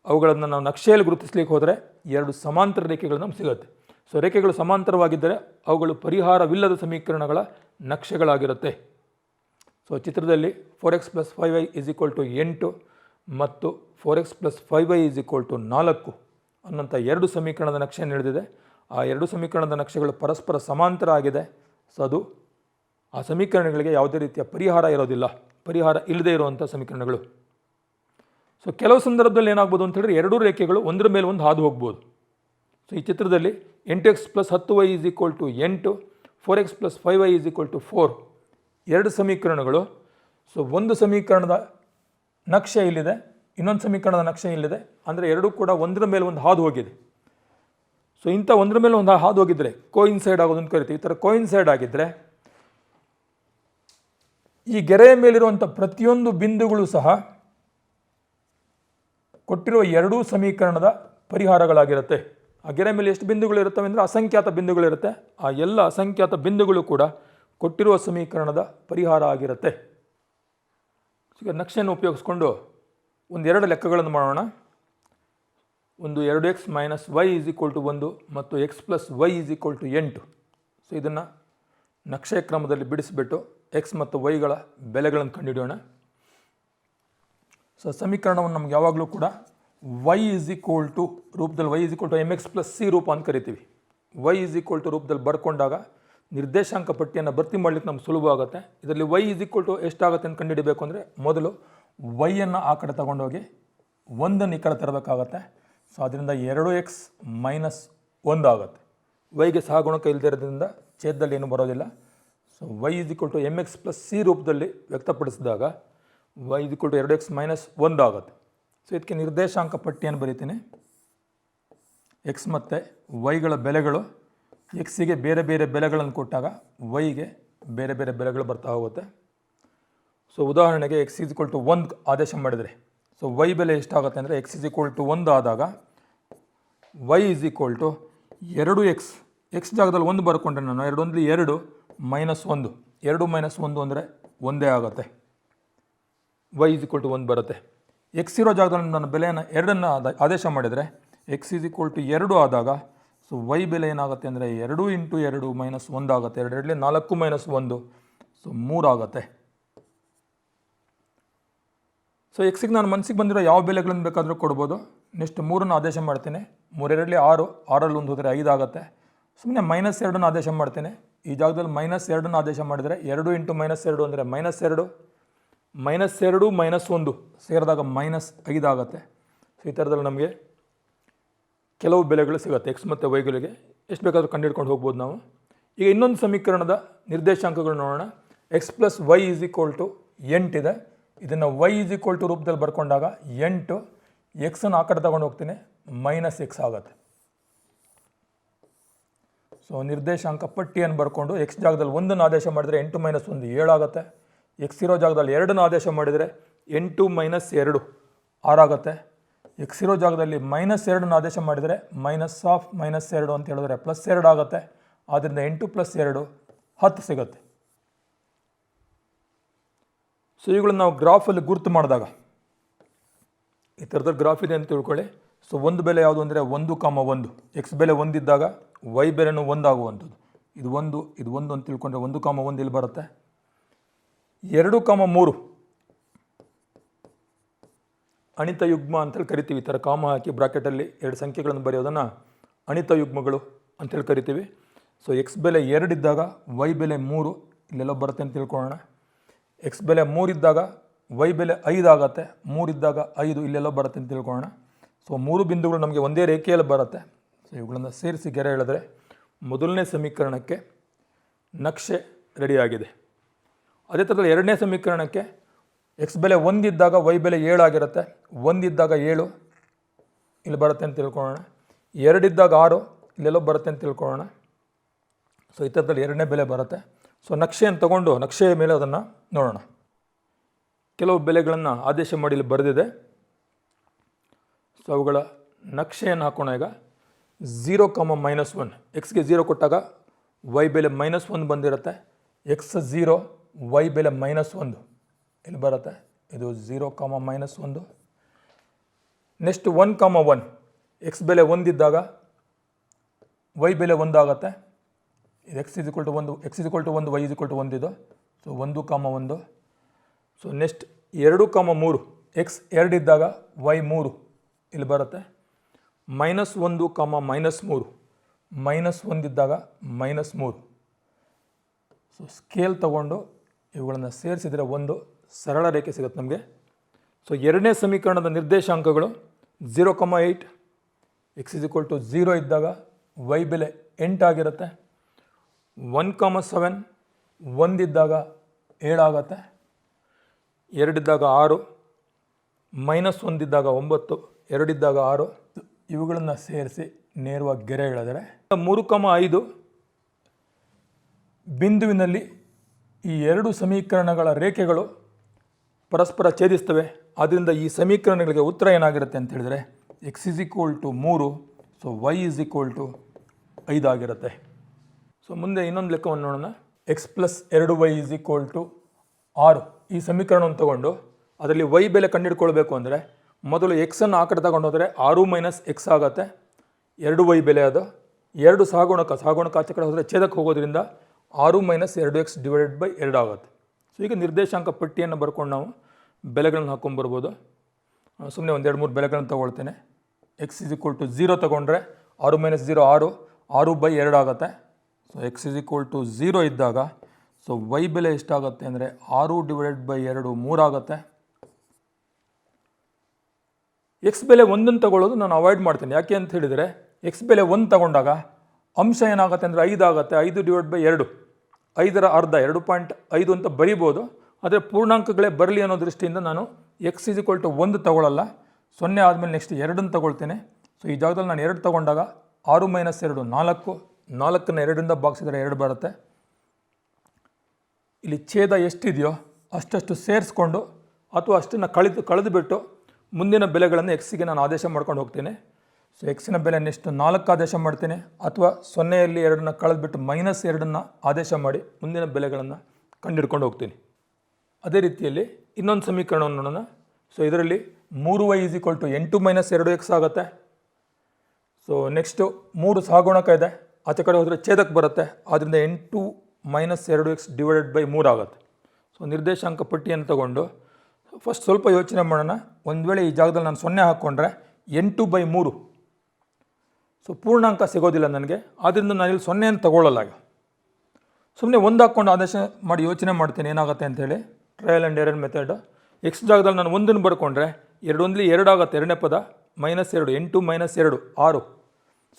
ಅವುಗಳನ್ನು ನಾವು ನಕ್ಷೆಯಲ್ಲಿ ಗುರುತಿಸ್ಲಿಕ್ಕೆ ಹೋದರೆ ಎರಡು ಸಮಾಂತರ ರೇಖೆಗಳು ನಮ್ಗೆ ಸಿಗುತ್ತೆ. ಸೊ ರೇಖೆಗಳು ಸಮಾಂತರವಾಗಿದ್ದರೆ ಅವುಗಳು ಪರಿಹಾರವಿಲ್ಲದ ಸಮೀಕರಣಗಳ ನಕ್ಷೆಗಳಾಗಿರುತ್ತೆ. ಸೊ ಚಿತ್ರದಲ್ಲಿ 4x + 5y = 8 ಮತ್ತು 4x + 5y = 4 ಅನ್ನೋಂಥ ಎರಡು ಸಮೀಕರಣದ ನಕ್ಷೆಯನ್ನು ಹಿಡಿದಿದೆ. ಆ ಎರಡು ಸಮೀಕರಣದ ನಕ್ಷೆಗಳು ಪರಸ್ಪರ ಸಮಾಂತರ ಆಗಿದೆ. ಸೊ ಅದು ಆ ಸಮೀಕರಣಗಳಿಗೆ ಯಾವುದೇ ರೀತಿಯ ಪರಿಹಾರ ಇರೋದಿಲ್ಲ, ಪರಿಹಾರ ಇಲ್ಲದೇ ಇರುವಂಥ ಸಮೀಕರಣಗಳು. ಸೊ ಕೆಲವು ಸಂದರ್ಭದಲ್ಲಿ ಏನಾಗ್ಬೋದು ಅಂತ ಹೇಳಿದ್ರೆ ಎರಡೂ ರೇಖೆಗಳು ಒಂದರ ಮೇಲೆ ಒಂದು ಹಾದು ಹೋಗ್ಬೋದು. ಸೊ ಈ ಚಿತ್ರದಲ್ಲಿ 8x + 10y = 8, 4x + 5y = 4 ಎರಡು ಸಮೀಕರಣಗಳು. ಸೊ ಒಂದು ಸಮೀಕರಣದ ನಕ್ಷೆ ಇಲ್ಲಿದೆ, ಇನ್ನೊಂದು ಸಮೀಕರಣದ ನಕ್ಷೆ ಇಲ್ಲಿದೆ. ಅಂದರೆ ಎರಡೂ ಕೂಡ ಒಂದರ ಮೇಲೆ ಒಂದು ಹಾದು ಹೋಗಿದೆ. ಸೊ ಇಂಥ ಒಂದರ ಮೇಲೆ ಒಂದು ಹಾದು ಹೋಗಿದ್ರೆ ಕೋಇನ್ಸೈಡ್ ಆಗೋದನ್ನು ಕರಿತೀವಿ. ಈ ಥರ ಕೋಇನ್ಸೈಡ್ ಆಗಿದ್ದರೆ ಈ ಗೆರೆಯ ಮೇಲಿರುವಂಥ ಪ್ರತಿಯೊಂದು ಬಿಂದುಗಳು ಸಹ ಕೊಟ್ಟಿರುವ ಎರಡೂ ಸಮೀಕರಣದ ಪರಿಹಾರಗಳಾಗಿರುತ್ತೆ. ಆ ಗೆರೆ ಮೇಲೆ ಎಷ್ಟು ಬಿಂದುಗಳು ಇರುತ್ತವೆ ಅಂದರೆ ಅಸಂಖ್ಯಾತ ಬಿಂದುಗಳಿರುತ್ತೆ. ಆ ಎಲ್ಲ ಅಸಂಖ್ಯಾತ ಬಿಂದುಗಳು ಕೂಡ ಕೊಟ್ಟಿರುವ ಸಮೀಕರಣದ ಪರಿಹಾರ ಆಗಿರುತ್ತೆ. ಈಗ ನಕ್ಷೆಯನ್ನು ಉಪಯೋಗಿಸ್ಕೊಂಡು ಒಂದೆರಡು ಲೆಕ್ಕಗಳನ್ನು ಮಾಡೋಣ. ಒಂದು 2x - y = 1 ಮತ್ತು x + y = 8. ಸೊ ಇದನ್ನು ನಕ್ಷೆ ಕ್ರಮದಲ್ಲಿ ಬಿಡಿಸಿಬಿಟ್ಟು x ಮತ್ತು yಗಳ ಬೆಲೆಗಳನ್ನು ಕಂಡುಹಿಡಿಯೋಣ. ಸೊ ಸಮೀಕರಣವನ್ನು ನಮ್ಗೆ ಯಾವಾಗಲೂ ಕೂಡ y ರೂಪದಲ್ಲಿ y = mx + c ರೂಪ ಅಂತ ಕರಿತೀವಿ. y ರೂಪದಲ್ಲಿ ಬರ್ಕೊಂಡಾಗ ನಿರ್ದೇಶಾಂಕ ಪಟ್ಟಿಯನ್ನು ಭರ್ತಿ ಮಾಡಲಿಕ್ಕೆ ನಮ್ಗೆ ಸುಲಭ ಆಗುತ್ತೆ. ಇದರಲ್ಲಿ y ಎಷ್ಟಾಗುತ್ತೆ ಅಂತ ಕಂಡುಹಿಡಬೇಕು ಅಂದರೆ ಮೊದಲು y-ಅನ್ನು ಆ ಕಡೆ ತಗೊಂಡೋಗಿ 1 ಈ ಕಡೆ ತರಬೇಕಾಗತ್ತೆ. ಸೊ ಅದರಿಂದ 2x ಮೈನಸ್ 1 ಆಗುತ್ತೆ. y-ಗೆ ಸಹಗುಣಕ ಇಲ್ಲದೆ ಇರೋದ್ರಿಂದ ಛೇದದಲ್ಲಿ ಏನು ಬರೋದಿಲ್ಲ. So y mx plus c ರೂಪದಲ್ಲಿ ವ್ಯಕ್ತಪಡಿಸಿದಾಗ y 2x ಮೈನಸ್ 1 ಆಗುತ್ತೆ. ಸೊ ಇದಕ್ಕೆ ನಿರ್ದೇಶಾಂಕ ಪಟ್ಟಿಯನ್ನು ಬರೀತೀನಿ. ಎಕ್ಸ್ ಮತ್ತು ವೈಗಳ ಬೆಲೆಗಳು ಎಕ್ಸಿಗೆ ಬೇರೆ ಬೇರೆ ಬೆಲೆಗಳನ್ನು ಕೊಟ್ಟಾಗ ವೈಗೆ ಬೇರೆ ಬೇರೆ ಬೆಲೆಗಳು ಬರ್ತಾ ಹೋಗುತ್ತೆ. ಸೊ ಉದಾಹರಣೆಗೆ ಎಕ್ಸ್ ಈಸ್ ಈಕ್ವಲ್ ಟು 1 ಆದೇಶ ಮಾಡಿದರೆ ಸೊ ವೈ ಬೆಲೆ ಎಷ್ಟಾಗುತ್ತೆ ಅಂದರೆ ಎಕ್ಸ್ ಈಸ್ ಈಕ್ವಲ್ ಟು 1 ಆದಾಗ y is equal to 2x x ಜಾಗದಲ್ಲಿ 1 ಬರ್ಕೊಂಡ್ರೆ ನಾನು 2 1 2 ಮೈನಸ್ 1 2 ಮೈನಸ್ 1 ಅಂದರೆ ಒಂದೇ ಆಗುತ್ತೆ. ವೈ ಈಸ್ ಈಕ್ವಲ್ ಟು 1 ಬರುತ್ತೆ. ಎಕ್ಸ್ ಇರೋ ಜಾಗದಲ್ಲಿ ನಾನು ಬೆಲೆಯನ್ನು 2ಅನ್ನು ಆದೇಶ ಮಾಡಿದರೆ ಎಕ್ಸ್ ಈಸ್ ಈಕ್ವಲ್ ಟು 2 ಆದಾಗ ಸೊ ವೈ ಬೆಲೆ ಏನಾಗುತ್ತೆ ಅಂದರೆ 2 ಇಂಟು 2 ಮೈನಸ್ 1 ಆಗುತ್ತೆ. 2 4 ಮೈನಸ್ 1 ಸೊ 3 ಆಗುತ್ತೆ. ಸೊ ಎಕ್ಸಿಗೆ ನಾನು ಮನಸ್ಸಿಗೆ ಬಂದಿರೋ ಯಾವ ಬೆಲೆಗಳನ್ನು ಬೇಕಾದರೂ ಕೊಡ್ಬೋದು. ನೆಕ್ಸ್ಟ್ 3ಅನ್ನು ಆದೇಶ ಮಾಡ್ತೀನಿ. 3 2 6 6ರಲ್ಲಿ 1 ಹೋದರೆ 5 ಆಗುತ್ತೆ. ಸುಮ್ಮನೆ ಮೈನಸ್ 2ಅನ್ನು ಆದೇಶ ಮಾಡ್ತೀನಿ. ಈ ಜಾಗದಲ್ಲಿ ಮೈನಸ್ 2ಅನ್ನು ಆದೇಶ ಮಾಡಿದರೆ 2 ಇಂಟು ಮೈನಸ್ 2 ಅಂದರೆ ಮೈನಸ್ 2 ಮೈನಸ್ 2 ಮೈನಸ್ 1 ಸೇರಿದಾಗ ಮೈನಸ್ 5 ಆಗುತ್ತೆ. ಸೊ ಈ ಥರದಲ್ಲಿ ನಮಗೆ ಕೆಲವು ಬೆಲೆಗಳು ಸಿಗುತ್ತೆ ಎಕ್ಸ್ ಮತ್ತು ವೈಗಳಿಗೆ. ಎಷ್ಟು ಬೇಕಾದರೂ ಕಂಡುಹಿಡ್ಕೊಂಡು ಹೋಗ್ಬೋದು ನಾವು. ಈಗ ಇನ್ನೊಂದು ಸಮೀಕರಣದ ನಿರ್ದೇಶಾಂಕಗಳು ನೋಡೋಣ. X plus y is equal to 8 ಇದೆ. ಇದನ್ನು ವೈ ಈಸ್ ಈಕ್ವಲ್ ಟು ರೂಪದಲ್ಲಿ ಬರ್ಕೊಂಡಾಗ 8 ಎಕ್ಸನ್ನು ಆ ಕಡೆ ತಗೊಂಡು ಹೋಗ್ತೀನಿ ಮೈನಸ್ ಎಕ್ಸ್ ಆಗುತ್ತೆ. ಸೊ ನಿರ್ದೇಶಾಂಕ ಪಟ್ಟಿಯನ್ನು ಬರ್ಕೊಂಡು ಎಕ್ಸ್ ಜಾಗದಲ್ಲಿ 1ಅನ್ನು ಆದೇಶ ಮಾಡಿದರೆ 8 ಮೈನಸ್ 1 7 ಆಗುತ್ತೆ. ಎಕ್ಸ್ ಇರೋ ಜಾಗದಲ್ಲಿ 2ಅನ್ನು ಆದೇಶ ಮಾಡಿದರೆ 8 ಮೈನಸ್ 2 6 ಆಗುತ್ತೆ. ಎಕ್ಸ್ ಇರೋ ಜಾಗದಲ್ಲಿ ಮೈನಸ್ 2ಅನ್ನು ಆದೇಶ ಮಾಡಿದರೆ ಮೈನಸ್ ಆಫ್ ಮೈನಸ್ 2 ಅಂತ ಹೇಳಿದ್ರೆ ಪ್ಲಸ್ 2 ಆಗುತ್ತೆ. ಆದ್ದರಿಂದ 8 ಪ್ಲಸ್ 2 10 ಸಿಗುತ್ತೆ. ಸೊ ಇವುಗಳನ್ನು ನಾವು ಗ್ರಾಫಲ್ಲಿ ಗುರುತು ಮಾಡಿದಾಗ ಈ ಥರದಲ್ಲಿ ಗ್ರಾಫ್ ಇದೆ ಅಂತ ತಿಳ್ಕೊಳ್ಳಿ. ಸೊ ಒಂದು ಬೆಲೆ ಯಾವುದು ಅಂದರೆ 1,1 ಎಕ್ಸ್ ಬೆಲೆ 1 ಇದ್ದಾಗ ವೈ ಬೆಲೆನೂ 1 ಆಗುವಂಥದ್ದು. ಇದು 1 ಅಂತ ತಿಳ್ಕೊಂಡ್ರೆ 1,1 ಇಲ್ಲಿ ಬರುತ್ತೆ. 2,3 ಅಣಿತ ಯುಗ್ಮ ಅಂತೇಳಿ ಕರಿತೀವಿ. ಈ ಥರ ಕಾಮ ಹಾಕಿ ಬ್ರಾಕೆಟಲ್ಲಿ 2 ಸಂಖ್ಯೆಗಳನ್ನು ಬರೆಯೋದನ್ನು ಅಣಿತ ಯುಗ್ಮಗಳು ಅಂತೇಳಿ ಕರಿತೀವಿ. ಸೊ ಎಕ್ಸ್ ಬೆಲೆ 2 ಇದ್ದಾಗ ವೈ ಬೆಲೆ 3 ಇಲ್ಲೆಲ್ಲ ಬರುತ್ತೆ ಅಂತ ತಿಳ್ಕೊಳ್ಳೋಣ. ಎಕ್ಸ್ ಬೆಲೆ 3 ಇದ್ದಾಗ ವೈ ಬೆಲೆ 5 ಆಗುತ್ತೆ. 3 ಇದ್ದಾಗ 5 ಇಲ್ಲೆಲ್ಲ ಬರುತ್ತೆ ಅಂತ ತಿಳ್ಕೊಳ್ಳೋಣ. ಸೊ 3 ಬಿಂದುಗಳು ನಮಗೆ ಒಂದೇ ರೇಖೆಯಲ್ಲಿ ಬರುತ್ತೆ. ಸೊ ಇವುಗಳನ್ನು ಸೇರಿಸಿ ಗೆರೆ ಎಳೆದ್ರೆ ಮೊದಲನೇ ಸಮೀಕರಣಕ್ಕೆ ನಕ್ಷೆ ರೆಡಿಯಾಗಿದೆ. ಅದೇ ಥರದಲ್ಲಿ ಎರಡನೇ ಸಮೀಕರಣಕ್ಕೆ ಎಕ್ಸ್ ಬೆಲೆ 1 ಇದ್ದಾಗ ವೈ ಬೆಲೆ 7 ಆಗಿರುತ್ತೆ. 1 ಇದ್ದಾಗ 7 ಇಲ್ಲಿ ಬರುತ್ತೆ ಅಂತ ತಿಳ್ಕೊಳ್ಳೋಣ. 2 ಇದ್ದಾಗ 6 ಇಲ್ಲೆಲ್ಲೋ ಬರುತ್ತೆ ಅಂತ ತಿಳ್ಕೊಳ್ಳೋಣ. ಸೊ ಈ ಥರದಲ್ಲಿ ಎರಡನೇ ಬೆಲೆ ಬರುತ್ತೆ. ಸೊ ನಕ್ಷೆಯನ್ನು ತಗೊಂಡು ನಕ್ಷೆಯ ಮೇಲೆ ಅದನ್ನು ನೋಡೋಣ. ಕೆಲವು ಬೆಲೆಗಳನ್ನು ಆದೇಶ ಮಾಡಿ ಇಲ್ಲಿ ಬರೆದಿದೆ. ಸೊ ಅವುಗಳ ನಕ್ಷೆಯನ್ನು ಹಾಕೋಣ. ಈಗ 0, -1 ಎಕ್ಸ್ಗೆ 0 ಕೊಟ್ಟಾಗ ವೈ ಬೆಲೆ -1 ಬಂದಿರುತ್ತೆ. ಎಕ್ಸ್ 0 ವೈ ಬೆಲೆ -1 ಇಲ್ಲಿ ಬರುತ್ತೆ. ಇದು 0, -1. ನೆಕ್ಸ್ಟ್ 1, ಎಕ್ಸ್ ಬೆಲೆ 1 ಇದ್ದಾಗ ವೈ ಬೆಲೆ 1 ಆಗುತ್ತೆ. ಇದು x is equal to 1 x is equal to 1 y is equal to 1 ಇದು. ಸೊ 1, ಸೊ ನೆಕ್ಸ್ಟ್ 2, 3 ಎಕ್ಸ್ 2 ಇದ್ದಾಗ ವೈ 3 ಇಲ್ಲಿ ಬರುತ್ತೆ. -1, -3 -1 ಇದ್ದಾಗ -3. ಸೊ ಸ್ಕೇಲ್ ತಗೊಂಡು ಇವುಗಳನ್ನು ಸೇರಿಸಿದರೆ ಒಂದು ಸರಳ ರೇಖೆ ಸಿಗುತ್ತೆ ನಮಗೆ. ಸೊ ಎರಡನೇ ಸಮೀಕರಣದ ನಿರ್ದೇಶಾಂಕಗಳು 0, 8 ಎಕ್ಸ್ ಇಸ್ ಈಕ್ವಲ್ ಟು 0 ಇದ್ದಾಗ ವೈ ಬೆಲೆ 8 ಆಗಿರುತ್ತೆ. 1, 7 1 ಇದ್ದಾಗ 7 ಆಗುತ್ತೆ. 2 ಇದ್ದಾಗ 6 -1 ಇದ್ದಾಗ 9 2 ಇದ್ದಾಗ 6 ಇವುಗಳನ್ನು ಸೇರಿಸಿ ನೇರವಾಗಿ ಗೆರೆ ಎಳೆದರೆ 3, 5 ಬಿಂದುವಿನಲ್ಲಿ ಈ ಎರಡು ಸಮೀಕರಣಗಳ ರೇಖೆಗಳು ಪರಸ್ಪರ ಛೇದಿಸ್ತವೆ. ಆದ್ದರಿಂದ ಈ ಸಮೀಕರಣಗಳಿಗೆ ಉತ್ತರ ಏನಾಗಿರುತ್ತೆ ಅಂತ ಹೇಳಿದರೆ x is equal to 3 so y is equal to 5 ಆಗಿರುತ್ತೆ. ಸೊ ಮುಂದೆ ಇನ್ನೊಂದು ಲೆಕ್ಕವನ್ನು ನೋಡೋಣ. X plus 2y is equal to 6 ಈ ಸಮೀಕರಣವನ್ನು ತಗೊಂಡು ಅದರಲ್ಲಿ ವೈ ಬೆಲೆ ಕಂಡುಹಿಡ್ಕೊಳ್ಬೇಕು ಅಂದರೆ ಮೊದಲು ಎಕ್ಸನ್ನು ಆ ಕಡೆ ತಗೊಂಡು ಹೋದರೆ 6 ಮೈನಸ್ ಎಕ್ಸ್ ಆಗುತ್ತೆ. 2y ಬೆಲೆ ಅದು 2 ಸಹಗುಣಕ ಆಚೆ ಕಡೆ ಹೋದರೆ ಛೇದಕ್ಕೆ ಹೋಗೋದ್ರಿಂದ 6 ಮೈನಸ್ 2x ಡಿವೈಡೆಡ್ ಬೈ 2 ಆಗುತ್ತೆ. ಸೊ ಈಗ ನಿರ್ದೇಶಾಂಕ ಪಟ್ಟಿಯನ್ನು ಬರ್ಕೊಂಡು ನಾವು ಬೆಲೆಗಳನ್ನು ಹಾಕೊಂಡ್ಬರ್ಬೋದು. ಸುಮ್ಮನೆ 1, 2, 3 ಬೆಲೆಗಳನ್ನು ತೊಗೊಳ್ತೇನೆ. ಎಕ್ಸ್ ಇಸ್ ಈಕ್ವಲ್ ಟು 0 ತೊಗೊಂಡ್ರೆ 6 ಮೈನಸ್ 0 6 6 ಬೈ 2 ಆಗುತ್ತೆ. So x is equal to 0 ಇದ್ದಾಗ ಸೊ ವೈ ಬೆಲೆ ಎಷ್ಟಾಗುತ್ತೆ ಅಂದರೆ 6/2 3 ಆಗುತ್ತೆ. ಎಕ್ಸ್ ಬೆಲೆ 1 ತಗೊಳ್ಳೋದು ನಾನು ಅವಾಯ್ಡ್ ಮಾಡ್ತೀನಿ. ಯಾಕೆ ಅಂತ ಹೇಳಿದರೆ ಎಕ್ಸ್ ಬೆಲೆ 1 ತಗೊಂಡಾಗ ಅಂಶ ಏನಾಗುತ್ತೆ ಅಂದರೆ 5 ಆಗುತ್ತೆ. 5/2 5ರ ಅರ್ಧ 2.5 ಅಂತ ಬರಿಬೋದು. ಆದರೆ ಪೂರ್ಣಾಂಕಗಳೇ ಬರಲಿ ಅನ್ನೋ ದೃಷ್ಟಿಯಿಂದ ನಾನು ಎಕ್ಸ್ ಇಸ್ ಈಕ್ವಲ್ ಟು 1 ತಗೊಳ್ಳಲ್ಲ. 0 ಆದಮೇಲೆ ನೆಕ್ಸ್ಟ್ 2 ತಗೊಳ್ತೇನೆ. ಸೊ ಈ ಜಾಗದಲ್ಲಿ ನಾನು 2 ತಗೊಂಡಾಗ 6 - 2 4, 4ನ್ನು 2ರಿಂದ ಭಾಗಿಸಿದರೆ 2 ಬರುತ್ತೆ. ಇಲ್ಲಿ ಛೇದ ಎಷ್ಟಿದೆಯೋ ಅಷ್ಟಷ್ಟು ಸೇರಿಸ್ಕೊಂಡು ಅಥವಾ ಅಷ್ಟನ್ನು ಕಳೆದುಬಿಟ್ಟು ಮುಂದಿನ ಬೆಲೆಗಳನ್ನು ಎಕ್ಸಿಗೆ ನಾನು ಆದೇಶ ಮಾಡ್ಕೊಂಡು ಹೋಗ್ತೀನಿ. ಸೊ ಎಕ್ಸಿನ ಬೆಲೆ ನೆಕ್ಸ್ಟ್ 4 ಆದೇಶ ಮಾಡ್ತೀನಿ, ಅಥವಾ 0ಯಲ್ಲಿ 2ನ್ನು ಕಳೆದುಬಿಟ್ಟು -2ನ್ನು ಆದೇಶ ಮಾಡಿ ಮುಂದಿನ ಬೆಲೆಗಳನ್ನು ಕಂಡುಹಿಡ್ಕೊಂಡು ಹೋಗ್ತೀನಿ. ಅದೇ ರೀತಿಯಲ್ಲಿ ಇನ್ನೊಂದು ಸಮೀಕರಣವನ್ನು ನೋಡೋಣ. ಸೊ ಇದರಲ್ಲಿ 3y = 8 - 2x ಆಗುತ್ತೆ. ಸೊ ನೆಕ್ಸ್ಟು 3 ಸಹಗುಣಕ ಇದೆ, ಆಚೆ ಕಡೆ ಹೋದರೆ ಛೇದಕ್ಕೆ ಬರುತ್ತೆ. ಆದ್ದರಿಂದ 8 - 2x / 3 ಆಗುತ್ತೆ. ಸೊ ನಿರ್ದೇಶಾಂಕ ಪಟ್ಟಿಯನ್ನು ತಗೊಂಡು ಫಸ್ಟ್ ಸ್ವಲ್ಪ ಯೋಚನೆ ಮಾಡೋಣ. ಒಂದು ವೇಳೆ ಈ ಜಾಗದಲ್ಲಿ ನಾನು 0 ಹಾಕ್ಕೊಂಡ್ರೆ 8/3, ಸೊ ಪೂರ್ಣಾಂಕ ಸಿಗೋದಿಲ್ಲ ನನಗೆ. ಆದ್ದರಿಂದ ನಾನು ಇಲ್ಲಿ 0 ತಗೊಳ್ಳಲ್ಲ. ಸುಮ್ಮನೆ 1 ಹಾಕ್ಕೊಂಡು ಆದೇಶ ಮಾಡಿ ಯೋಚನೆ ಮಾಡ್ತೀನಿ ಏನಾಗುತ್ತೆ ಅಂಥೇಳಿ. Trial and error method. X ಜಾಗದಲ್ಲಿ ನಾನು 1 ಬರ್ಕೊಂಡ್ರೆ 2 × 2 ಆಗುತ್ತೆ. ಎರಡನೇ ಪದ -2, 8 - 2 6.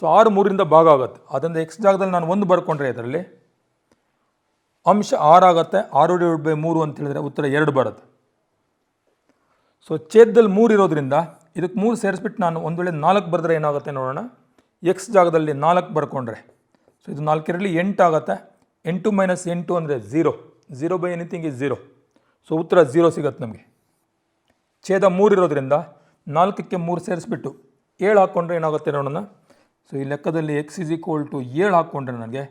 ಸೊ 6 3ರಿಂದ ಭಾಗ ಆಗುತ್ತೆ. ಅದರಿಂದ ಎಕ್ಸ್ ಜಾಗದಲ್ಲಿ ನಾನು 1 ಬರ್ಕೊಂಡ್ರೆ ಇದರಲ್ಲಿ ಅಂಶ 6 ಆಗುತ್ತೆ. 6/3 ಅಂತ ಹೇಳಿದ್ರೆ ಉತ್ತರ 2 ಬರುತ್ತೆ. ಸೊ ಛೇದದಲ್ಲಿ 3 ಇರೋದ್ರಿಂದ ಇದಕ್ಕೆ 3 ಸೇರಿಸ್ಬಿಟ್ಟು ನಾನು ಒಂದು ವೇಳೆ 4 ಬರೆದ್ರೆ ಏನಾಗುತ್ತೆ ನೋಡೋಣ. ಎಕ್ಸ್ ಜಾಗದಲ್ಲಿ 4 ಬರ್ಕೊಂಡ್ರೆ ಸೊ ಇದು 4 ರಲ್ಲಿ 8 ಆಗುತ್ತೆ. 8 - 8 ಅಂದರೆ 0. 0/anything is 0. ಸೊ ಉತ್ತರ 0 ಸಿಗುತ್ತೆ ನಮಗೆ. ಛೇದ 3 ಇರೋದ್ರಿಂದ 4ಕ್ಕೆ 3 ಸೇರಿಸ್ಬಿಟ್ಟು 7 ಹಾಕ್ಕೊಂಡ್ರೆ ಏನಾಗುತ್ತೆ ನೋಡೋಣ. ಸೊ ಈ ಲೆಕ್ಕದಲ್ಲಿ ಎಕ್ಸ್ ಇಸ್ ಈಕ್ವಲ್ ಟು 7 ಹಾಕ್ಕೊಂಡ್ರೆ ನನಗೆ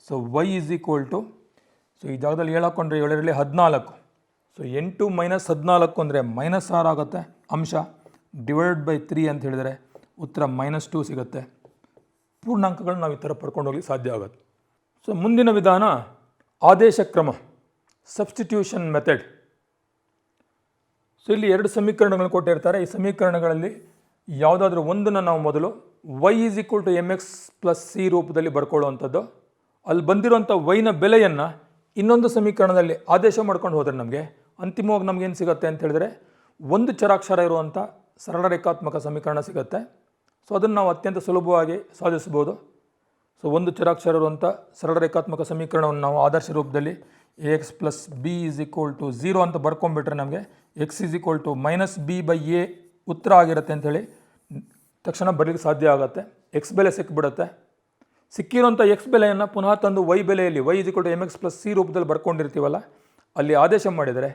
so y is equal to, so ಈ ಜಾಗದಲ್ಲಿ 7 ಹಾಕ್ಕೊಂಡ್ರೆ 7ರಲ್ಲಿ 14. ಸೊ 8 - 14 ಅಂದರೆ -6 ಆಗುತ್ತೆ. ಅಂಶ /3 ಅಂತ ಹೇಳಿದರೆ ಉತ್ತರ -2 ಸಿಗುತ್ತೆ. ಪೂರ್ಣಾಂಕಗಳು ನಾವು ಈ ಥರ ಪಡ್ಕೊಂಡು ಹೋಗಲಿಕ್ಕೆ ಸಾಧ್ಯ ಆಗುತ್ತೆ. ಸೊ ಮುಂದಿನ ವಿಧಾನ ಆದೇಶ ಕ್ರಮ, ಸಬ್ಸ್ಟಿಟ್ಯೂಷನ್ ಮೆಥಡ್. ಸೊ ಇಲ್ಲಿ 2 ಸಮೀಕರಣಗಳನ್ನು ಕೊಟ್ಟಿರ್ತಾರೆ. ಈ ಸಮೀಕರಣಗಳಲ್ಲಿ ಯಾವುದಾದ್ರೂ ಒಂದನ್ನು ನಾವು ಮೊದಲು y = mx + c ರೂಪದಲ್ಲಿ ಬರ್ಕೊಳ್ಳುವಂಥದ್ದು. ಅಲ್ಲಿ ಬಂದಿರುವಂಥ ವೈನ ಬೆಲೆಯನ್ನು ಇನ್ನೊಂದು ಸಮೀಕರಣದಲ್ಲಿ ಆದೇಶ ಮಾಡ್ಕೊಂಡು ಹೋದರೆ ನಮಗೆ ಅಂತಿಮವಾಗಿ ನಮಗೇನು ಸಿಗುತ್ತೆ ಅಂತ ಹೇಳಿದ್ರೆ ಒಂದು ಚರಾಕ್ಷರ ಇರುವಂಥ ಸರಳ ರೇಖಾತ್ಮಕ ಸಮೀಕರಣ ಸಿಗುತ್ತೆ. ಸೊ ಅದನ್ನು ನಾವು ಅತ್ಯಂತ ಸುಲಭವಾಗಿ ಸಾಧಿಸ್ಬೋದು. ಸೊ ಒಂದು ಚರಾಕ್ಷರ ಇರುವಂಥ ಸರಳ ರೇಖಾತ್ಮಕ ಸಮೀಕರಣವನ್ನು ನಾವು ಆದರ್ಶ ರೂಪದಲ್ಲಿ ax + b = 0 ಅಂತ ಬರ್ಕೊಂಡ್ಬಿಟ್ರೆ ನಮಗೆ x = -b/a ಉತ್ತರ ಆಗಿರುತ್ತೆ ಅಂಥೇಳಿ ತಕ್ಷಣ ಬರಲಿಕ್ಕೆ ಸಾಧ್ಯ ಆಗುತ್ತೆ. ಎಕ್ಸ್ ಬೆಲೆ ಸಿಕ್ಬಿಡುತ್ತೆ. ಸಿಕ್ಕಿರುವಂಥ ಎಕ್ಸ್ ಬೆಲೆಯನ್ನು ಪುನಃ ತಂದು ವೈ ಬೆಲೆಯಲ್ಲಿ y = mx + c ರೂಪದಲ್ಲಿ ಬರ್ಕೊಂಡಿರ್ತೀವಲ್ಲ, ಅಲ್ಲಿ ಆದೇಶ ಮಾಡಿದರೆ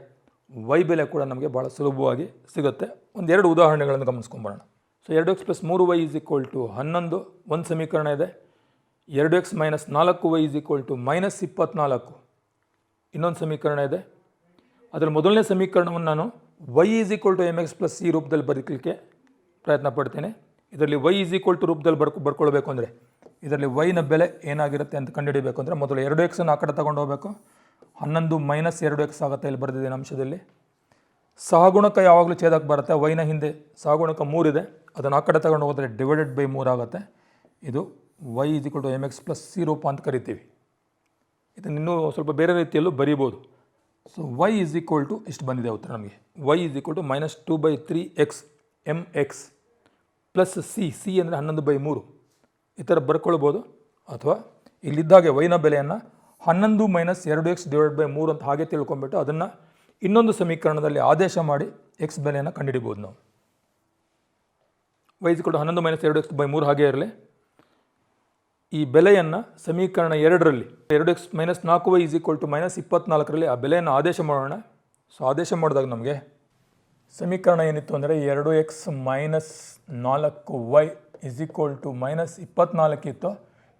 ವೈ ಬೆಲೆ ಕೂಡ ನಮಗೆ ಭಾಳ ಸುಲಭವಾಗಿ ಸಿಗುತ್ತೆ. 2 ಉದಾಹರಣೆಗಳನ್ನು ಗಮನಿಸ್ಕೊಂಬರೋಣ. ಸೊ 2x + 3y = 11 ಒಂದು ಸಮೀಕರಣ ಇದೆ. 2x - 4y = -24 ಇನ್ನೊಂದು ಸಮೀಕರಣ ಇದೆ. ಅದರ ಮೊದಲನೇ ಸಮೀಕರಣವನ್ನು ನಾನು y = mx + c ರೂಪದಲ್ಲಿ ಬರೀಲಿಕ್ಕೆ ಪ್ರಯತ್ನ ಪಡ್ತೇನೆ. ಇದರಲ್ಲಿ y = ರೂಪದಲ್ಲಿ ಬರ್ಕೊಳ್ಬೇಕು ಅಂದರೆ ಇದರಲ್ಲಿ ವೈನ ಬೆಲೆ ಏನಾಗಿರುತ್ತೆ ಅಂತ ಕಂಡುಹಿಡಬೇಕು ಅಂದರೆ ಮೊದಲು 2x ಆ ಕಡೆ ತಗೊಂಡು ಹೋಗಬೇಕು. 11 - 2x ಆಗುತ್ತೆ. ಇಲ್ಲಿ ಬರೆದಿದ್ದೇನೆ ಅಂಶದಲ್ಲಿ. ಸಹಗುಣಕ ಯಾವಾಗಲೂ ಛೇದಕ್ಕೆ ಬರುತ್ತೆ. ವೈನ ಹಿಂದೆ ಸಹಗುಣಕ 3 ಇದೆ, ಅದನ್ನು ಆ ಕಡೆ ತಗೊಂಡು ಹೋದರೆ /3 ಆಗುತ್ತೆ. ಇದು y = mx + c ರೂಪ ಅಂತ ಕರಿತೀವಿ. ಇದನ್ನು ಇನ್ನೂ ಸ್ವಲ್ಪ ಬೇರೆ ರೀತಿಯಲ್ಲೂ ಬರೀಬೋದು. ಸೊ y = ಇಷ್ಟು ಬಂದಿದೆ ಉತ್ತರ ನಮಗೆ. y = -2/3x mx + c ಅಂದರೆ 11/3 ಈ ಥರ ಬರ್ಕೊಳ್ಬೋದು. ಅಥವಾ ಇಲ್ಲಿದ್ದಾಗೆ ವೈನ ಬೆಲೆಯನ್ನು 11 - 2x / 3 ಅಂತ ಹಾಗೆ ತಿಳ್ಕೊಂಬಿಟ್ಟು ಅದನ್ನು ಇನ್ನೊಂದು ಸಮೀಕರಣದಲ್ಲಿ ಆದೇಶ ಮಾಡಿ ಎಕ್ಸ್ ಬೆಲೆಯನ್ನು ಕಂಡುಹಿಡಿಬೋದು ನಾವು. y = 11 - 2x / 3 ಹಾಗೆ ಇರಲಿ. ಈ ಬೆಲೆಯನ್ನು ಸಮೀಕರಣ 2ರಲ್ಲಿ 2x - 4y = -24ರಲ್ಲಿ ಆ ಬೆಲೆಯನ್ನು ಆದೇಶ ಮಾಡೋಣ. ಸೊ ಆದೇಶ ಮಾಡಿದಾಗ ನಮಗೆ ಸಮೀಕರಣ ಏನಿತ್ತು ಅಂದರೆ 2x - 4y = -24 ಇತ್ತು.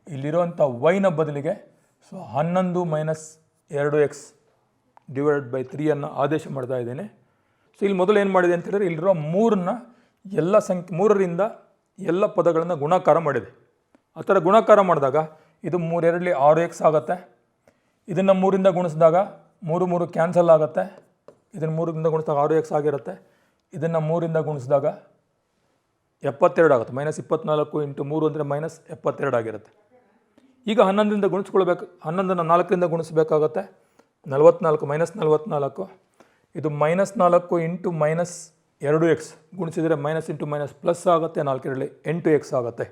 ಇಲ್ಲಿರುವಂಥ ವೈನ ಬದಲಿಗೆ ಸೊ 11 - 2x / 3 ಆದೇಶ ಮಾಡ್ತಾ ಇದ್ದೇನೆ. ಸೊ ಇಲ್ಲಿ ಮೊದಲು ಏನು ಮಾಡಿದೆ ಅಂತ ಹೇಳಿದ್ರೆ ಇಲ್ಲಿರೋ 3ನ್ನ ಎಲ್ಲ 3ರಿಂದ ಎಲ್ಲ ಪದಗಳನ್ನು ಗುಣಾಕಾರ ಮಾಡಿದೆ. ಆ ಥರ ಗುಣಾಕಾರ ಮಾಡಿದಾಗ ಇದು 3 × 2 = 6x ಆಗುತ್ತೆ. ಇದನ್ನು 3ರಿಂದ ಗುಣಿಸಿದಾಗ 3 3 ಕ್ಯಾನ್ಸಲ್ ಆಗುತ್ತೆ. ಇದನ್ನು 3ರಿಂದ ಗುಣಿಸಿದಾಗ 6x ಆಗಿರುತ್ತೆ. ಇದನ್ನು 3ರಿಂದ ಗುಣಿಸಿದಾಗ 72 ಆಗುತ್ತೆ. -24 × 3 ಅಂದರೆ -72 ಆಗಿರುತ್ತೆ. ಈಗ 11ರಿಂದ ಗುಣಿಸ್ಕೊಳ್ಬೇಕು, 11ನ್ನು 4ರಿಂದ ಗುಣಿಸಬೇಕಾಗತ್ತೆ. 44 ಮೈನಸ್ 44, ಇದು -4 ಇಂಟು -2x ಗುಣಿಸಿದರೆ ಮೈನಸ್ ಇಂಟು ಮೈನಸ್ ಪ್ಲಸ್ ಆಗುತ್ತೆ. 4 8x ಆಗುತ್ತೆ.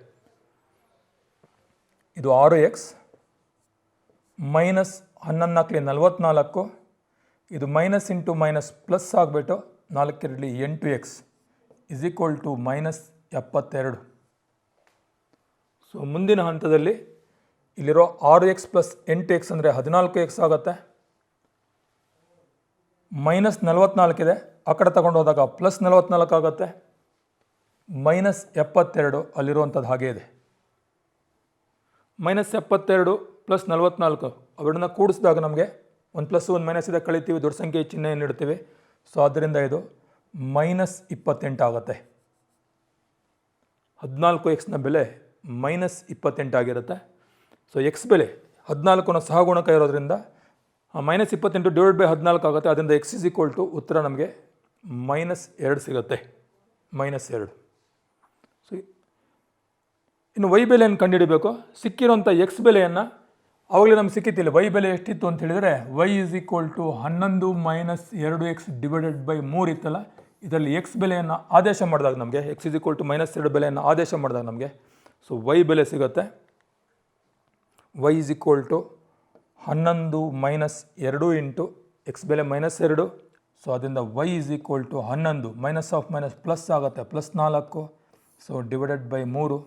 ಇದು 6x ಮೈನಸ್ 11 44, ಇದು ಮೈನಸ್ ಇಂಟು ಮೈನಸ್ ಪ್ಲಸ್ ಆಗಿಬಿಟ್ಟು 4 8x is equal to -72. So ಮುಂದಿನ ಹಂತದಲ್ಲಿ ಇಲ್ಲಿರೋ 6x ಪ್ಲಸ್ 8x ಅಂದರೆ 14x ಆಗುತ್ತೆ. -44 ಇದೆ, ಆ ಕಡೆ ತಗೊಂಡು ಹೋದಾಗ +44 ಆಗುತ್ತೆ. -72 ಅಲ್ಲಿರುವಂಥದ್ದು ಹಾಗೇ ಇದೆ. -72 + 44 ಅವೆರಡನ್ನ ಕೂಡಿಸಿದಾಗ ನಮಗೆ ಒಂದು ಪ್ಲಸ್ ಒಂದು ಮೈನಸ್ ಇದೆ, ಕಳಿತೀವಿ, ದೊಡ್ಡ ಸಂಖ್ಯೆ ಚಿಹ್ನೆಯನ್ನು ಇಡ್ತೀವಿ. ಸೊ ಆದ್ದರಿಂದ ಇದು -28 ಆಗುತ್ತೆ. 14x ಬೆಲೆ -28 ಆಗಿರುತ್ತೆ. ಸೊ ಎಕ್ಸ್ ಬೆಲೆ 14ನ ಸಹಗುಣಕ ಇರೋದ್ರಿಂದ -28 ಡಿವೈಡ್ ಬೈ 14 ಆಗುತ್ತೆ. ಅದರಿಂದ x ಇಸ್ ಈಕ್ವಲ್ ಟು ಉತ್ತರ ನಮಗೆ -2 ಸಿಗುತ್ತೆ. -2. ಸೊ ಇನ್ನು y ಬೆಲೆಯನ್ನು ಕಂಡುಹಿಡಬೇಕು. ಸಿಕ್ಕಿರೋಂಥ ಎಕ್ಸ್ ಬೆಲೆಯನ್ನು ಆವಾಗಲೇ ನಮ್ಗೆ ಸಿಕ್ಕಿತ್ತಿಲ್ಲ. y ಬೆಲೆ ಎಷ್ಟಿತ್ತು ಅಂತ ಹೇಳಿದರೆ y is equal to 11 - 2x divided by 3 ಇತ್ತಲ್ಲ. ಇದರಲ್ಲಿ ಎಕ್ಸ್ ಬೆಲೆಯನ್ನು ಆದೇಶ ಮಾಡಿದಾಗ ನಮಗೆ x ಇಸ್ ಈಕ್ವಲ್ ಟು -2 ಬೆಲೆಯನ್ನು ಆದೇಶ ಮಾಡಿದಾಗ ನಮಗೆ ಸೊ y ಬೆಲೆ ಸಿಗುತ್ತೆ. y is equal to 11 - 2 into x ಬೆಲೆ -2. ಸೊ ಅದರಿಂದ y is equal to 11 minus of minus plus ಆಗುತ್ತೆ, +4. So divided by 3.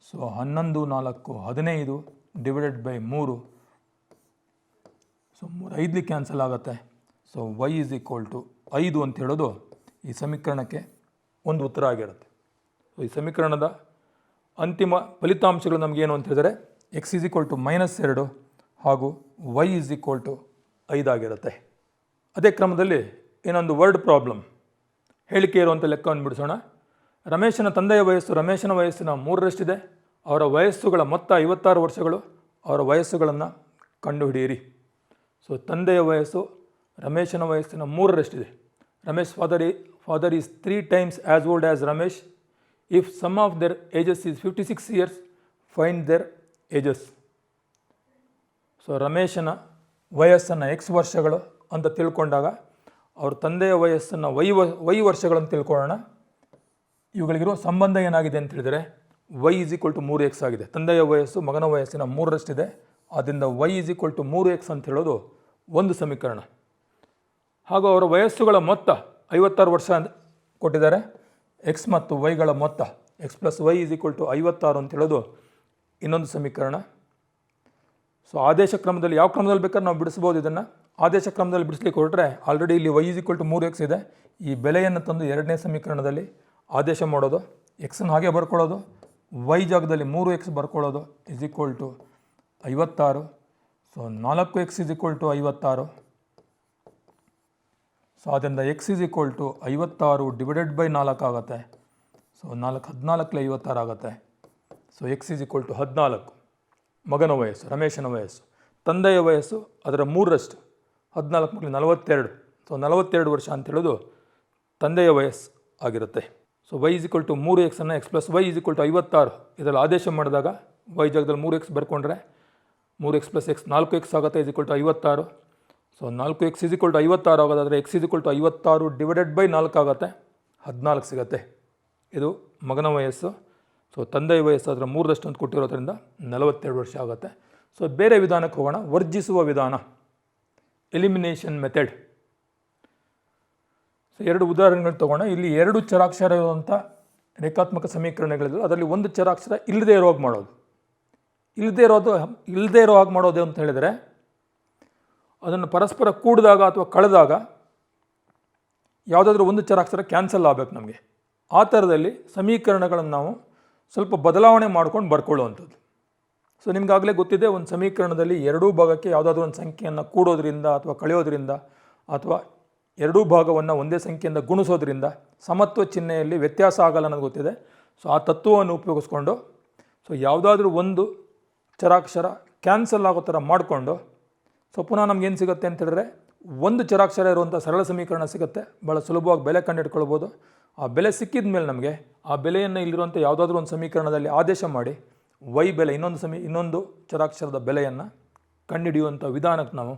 So 11 4 15 divided by 3. So 3 5 cancel ಆಗುತ್ತೆ. So y is equal to 5 ಅಂತ ಹೇಳೋದು ಈ ಸಮೀಕರಣಕ್ಕೆ ಒಂದು ಉತ್ತರ ಆಗಿರುತ್ತೆ. ಸೊ ಈ ಸಮೀಕರಣದ ಅಂತಿಮ ಫಲಿತಾಂಶಗಳು ನಮಗೇನು ಅಂತ ಹೇಳಿದರೆ x ಇಸ್ ಈಕ್ವಲ್ ಟು -2 ಹಾಗೂ y ಇಸ್ ಈಕ್ವಲ್ ಟು 5 ಆಗಿರುತ್ತೆ. ಅದೇ ಕ್ರಮದಲ್ಲಿ ಇನ್ನೊಂದು ವರ್ಡ್ ಪ್ರಾಬ್ಲಮ್ ಹೇಳಿಕೆ ಇರುವಂಥ ಲೆಕ್ಕವನ್ನು ಬಿಡಿಸೋಣ. ರಮೇಶನ ತಂದೆಯ ವಯಸ್ಸು ರಮೇಶನ ವಯಸ್ಸಿನ 3ರಷ್ಟಿದೆ. ಅವರ ವಯಸ್ಸುಗಳ ಮೊತ್ತ 56 ವರ್ಷಗಳು. ಅವರ ವಯಸ್ಸುಗಳನ್ನು ಕಂಡುಹಿಡಿಯಿರಿ. ಸೊ ತಂದೆಯ ವಯಸ್ಸು ರಮೇಶನ ವಯಸ್ಸಿನ 3ರಷ್ಟಿದೆ. Ramesh father is 3 times as old as Ramesh. If sum of their ages is 56 years, find their ages. So ರಮೇಶನ ವಯಸ್ಸನ್ನು x ವರ್ಷಗಳು ಅಂತ ತಿಳ್ಕೊಂಡಾಗ ಅವ್ರ ತಂದೆಯ ವಯಸ್ಸನ್ನು y ವರ್ಷಗಳನ್ನು ತಿಳ್ಕೊಳ್ಳೋಣ. ಇವುಗಳಿಗಿರೋ ಸಂಬಂಧ ಏನಾಗಿದೆ ಅಂತ ಹೇಳಿದರೆ y is equal to 3x ಆಗಿದೆ. ತಂದೆಯ ವಯಸ್ಸು ಮಗನ ವಯಸ್ಸಿನ 3ರಷ್ಟಿದೆ. ಆದ್ದರಿಂದ y is equal to 3x ಅಂತ ಹೇಳೋದು ಒಂದು ಸಮೀಕರಣ. ಹಾಗೂ ಅವರ ವಯಸ್ಸುಗಳ ಮೊತ್ತ 56 ವರ್ಷ ಕೊಟ್ಟಿದ್ದಾರೆ. x ಮತ್ತು yಗಳ ಮೊತ್ತ x plus y is equal to 56 ಅಂತ ಹೇಳೋದು ಇನ್ನೊಂದು ಸಮೀಕರಣ. ಸೊ ಆದೇಶ ಕ್ರಮದಲ್ಲಿ ಯಾವ ಕ್ರಮದಲ್ಲಿ ಬೇಕಾದ್ರೆ ನಾವು ಬಿಡಿಸ್ಬೋದು. ಇದನ್ನು ಆದೇಶ ಕ್ರಮದಲ್ಲಿ ಬಿಡಿಸ್ಲಿಕ್ಕೆ ಹೊರಟ್ರೆ ಆಲ್ರೆಡಿ ಇಲ್ಲಿ y is equal to 3x ಇದೆ. ಈ ಬೆಲೆಯನ್ನು ತಂದು ಎರಡನೇ ಸಮೀಕರಣದಲ್ಲಿ ಆದೇಶ ಮಾಡೋದು, ಎಕ್ಸನ್ನು ಹಾಗೆ ಬರ್ಕೊಳ್ಳೋದು, y ಜಾಗದಲ್ಲಿ 3x ಬರ್ಕೊಳ್ಳೋದು is equal to 56. So 4x is equal to 56. So ಆದ್ದರಿಂದ x is equal to 56 divided by 4 ಆಗುತ್ತೆ. ಸೊ 4 14 56 ಆಗುತ್ತೆ. So x is equal to 14. ಮಗನ ವಯಸ್ಸು ರಮೇಶನ ವಯಸ್ಸು. ತಂದೆಯ ವಯಸ್ಸು ಅದರ 3ರಷ್ಟು, 14 ಮಕ್ಕಳು 42. ಸೊ 42 ವರ್ಷ ಅಂತ ಹೇಳೋದು ತಂದೆಯ ವಯಸ್ಸು ಆಗಿರುತ್ತೆ. So y is equal to 3x ಅನ್ನು x plus y is equal to 56 ಇದರಲ್ಲಿ ಆದೇಶ ಮಾಡಿದಾಗ y ಜಾಗದಲ್ಲಿ 3x ಬರ್ಕೊಂಡ್ರೆ 3x plus x 4x ಆಗುತ್ತೆ is equal to 56. So 4x is equal to 56 ಆಗೋದಾದರೆ x is equal to 56 divided by 4 ಆಗುತ್ತೆ, 14 ಸಿಗುತ್ತೆ. ಇದು ಮಗನ ವಯಸ್ಸು. ಸೊ ತಂದೆಯ ವಯಸ್ಸು ಅದರ 3ರಷ್ಟು ಅಂತ ಕೊಟ್ಟಿರೋದ್ರಿಂದ 42 ವರ್ಷ ಆಗುತ್ತೆ. ಸೊ ಬೇರೆ ವಿಧಾನಕ್ಕೆ ಹೋಗೋಣ. ವರ್ಜಿಸುವ ವಿಧಾನ, ಎಲಿಮಿನೇಷನ್ ಮೆಥಡ್. ಸೊ 2 ಉದಾಹರಣೆಗಳು ತೊಗೋಣ. ಇಲ್ಲಿ 2 ಚರಾಕ್ಷರ ಇರುವಂಥ ರೇಖಾತ್ಮಕ ಸಮೀಕರಣಗಳಿದ್ದು ಅದರಲ್ಲಿ ಒಂದು ಚರಾಕ್ಷರ ಇಲ್ಲದೇ ಇರೋ ಹಾಗೆ ಮಾಡೋದು. ಇಲ್ಲದೇ ಇರೋ ಹಾಗೆ ಮಾಡೋದು ಅಂತ ಹೇಳಿದರೆ ಅದನ್ನು ಪರಸ್ಪರ ಕೂಡಿದಾಗ ಅಥವಾ ಕಳೆದಾಗ ಯಾವುದಾದ್ರೂ ಒಂದು ಚರಾಕ್ಷರ ಕ್ಯಾನ್ಸಲ್ ಆಗಬೇಕು ನಮಗೆ. ಆ ಥರದಲ್ಲಿ ಸಮೀಕರಣಗಳನ್ನು ನಾವು ಸ್ವಲ್ಪ ಬದಲಾವಣೆ ಮಾಡ್ಕೊಂಡು ಬರ್ಕೊಳ್ಳುವಂಥದ್ದು. ಸೊ ನಿಮಗಾಗಲೇ ಗೊತ್ತಿದೆ, ಒಂದು ಸಮೀಕರಣದಲ್ಲಿ ಎರಡೂ ಭಾಗಕ್ಕೆ ಯಾವುದಾದ್ರೂ ಒಂದು ಸಂಖ್ಯೆಯನ್ನು ಕೂಡೋದ್ರಿಂದ ಅಥವಾ ಕಳೆಯೋದ್ರಿಂದ ಅಥವಾ ಎರಡೂ ಭಾಗವನ್ನು ಒಂದೇ ಸಂಖ್ಯೆಯಿಂದ ಗುಣಿಸೋದ್ರಿಂದ ಸಮತ್ವ ಚಿಹ್ನೆಯಲ್ಲಿ ವ್ಯತ್ಯಾಸ ಆಗಲ್ಲ ಅನ್ನೋದು ಗೊತ್ತಿದೆ. ಸೊ ಆ ತತ್ವವನ್ನು ಉಪಯೋಗಿಸ್ಕೊಂಡು ಸೊ ಯಾವುದಾದ್ರೂ ಒಂದು ಚರಾಕ್ಷರ ಕ್ಯಾನ್ಸಲ್ ಆಗೋ ಥರ ಮಾಡಿಕೊಂಡು ಸೊ ಪುನಃ ನಮಗೇನು ಸಿಗುತ್ತೆ ಅಂತ ಹೇಳಿದ್ರೆ ಒಂದು ಚರಾಕ್ಷರ ಇರುವಂಥ ಸರಳ ಸಮೀಕರಣ ಸಿಗುತ್ತೆ. ಭಾಳ ಸುಲಭವಾಗಿ ಬೆಲೆ ಕಂಡುಹಿಡ್ಕೊಳ್ಬೋದು. ಆ ಬೆಲೆ ಸಿಕ್ಕಿದ ಮೇಲೆ ನಮಗೆ ಆ ಬೆಲೆಯನ್ನು ಇಲ್ಲಿರುವಂಥ ಯಾವುದಾದ್ರೂ ಒಂದು ಸಮೀಕರಣದಲ್ಲಿ ಆದೇಶ ಮಾಡಿ ವೈ ಬೆಲೆ ಇನ್ನೊಂದು ಚರಾಕ್ಷರದ ಬೆಲೆಯನ್ನು ಕಂಡುಹಿಡಿಯುವಂಥ ವಿಧಾನಕ್ಕೆ ನಾವು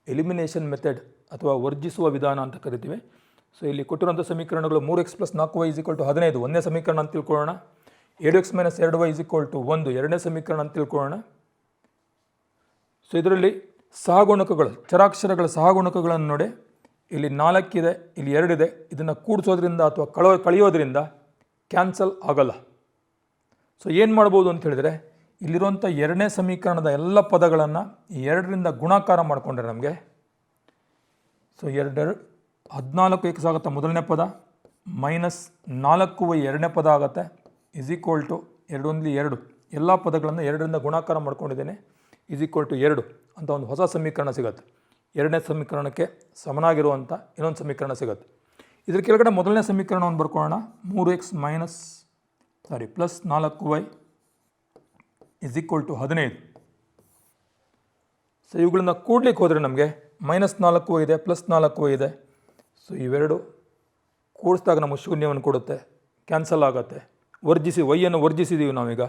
ಎಲಿಮಿನೇಷನ್ ಮೆಥಡ್ ಅಥವಾ ವರ್ಜಿಸುವ ವಿಧಾನ ಅಂತ ಕರಿತೀವಿ. ಸೊ ಇಲ್ಲಿ ಕೊಟ್ಟಿರುವಂಥ ಸಮೀಕರಣಗಳು 3x + 4y = 15 ಒಂದನೇ ಸಮೀಕರಣ ಅಂತ ತಿಳ್ಕೊಳ್ಳೋಣ. 7x - 2y = 1 ಎರಡನೇ ಸಮೀಕರಣ ಅಂತ ತಿಳ್ಕೊಳ್ಳೋಣ. ಸೊ ಇದರಲ್ಲಿ ಸಹಗುಣಕಗಳು ಚರಾಕ್ಷರಗಳ ಸಹಗುಣಕಗಳನ್ನು ನೋಡಿ, ಇಲ್ಲಿ 4 ಇದೆ, ಇಲ್ಲಿ 2 ಇದೆ. ಇದನ್ನು ಕೂಡಿಸೋದ್ರಿಂದ ಅಥವಾ ಕಳೆಯೋದ್ರಿಂದ ಕ್ಯಾನ್ಸಲ್ ಆಗಲ್ಲ. ಸೊ ಏನು ಮಾಡ್ಬೋದು ಅಂತ ಹೇಳಿದರೆ, ಇಲ್ಲಿರುವಂಥ ಎರಡನೇ ಸಮೀಕರಣದ ಎಲ್ಲ ಪದಗಳನ್ನು 2ರಿಂದ ಗುಣಾಕಾರ ಮಾಡಿಕೊಂಡ್ರೆ ನಮಗೆ ಸೊ 14x ಆಗುತ್ತೆ ಮೊದಲನೇ ಪದ, -4y ಎರಡನೇ ಪದ ಆಗುತ್ತೆ, = 2 × 2 ಎಲ್ಲ ಪದಗಳನ್ನು 2ರಿಂದ ಗುಣಾಕಾರ ಮಾಡ್ಕೊಂಡಿದ್ದೇನೆ, = 2 ಅಂತ ಒಂದು ಹೊಸ ಸಮೀಕರಣ ಸಿಗುತ್ತೆ. ಎರಡನೇ ಸಮೀಕರಣಕ್ಕೆ ಸಮನಾಗಿರುವಂಥ ಇನ್ನೊಂದು ಸಮೀಕರಣ ಸಿಗುತ್ತೆ. ಇದ್ರ ಕೆಳಗಡೆ ಮೊದಲನೇ ಸಮೀಕರಣವನ್ನು ಬರ್ಕೊಳ್ಳೋಣ. 3x + 4y = 15. ಸೊ ಇವುಗಳನ್ನ ಕೂಡ್ಲಿಕ್ಕೆ ಹೋದರೆ ನಮಗೆ -4y ಇದೆ, +4y ಇದೆ. ಸೊ ಇವೆರಡು ಕೂಡಿಸಿದಾಗ ನಮಗೆ ಶೂನ್ಯವನ್ನು ಕೊಡುತ್ತೆ, ಕ್ಯಾನ್ಸಲ್ ಆಗುತ್ತೆ. ವರ್ಜಿಸಿ ವೈಯನ್ನು ವರ್ಜಿಸಿದ್ದೀವಿ ನಾವೀಗ.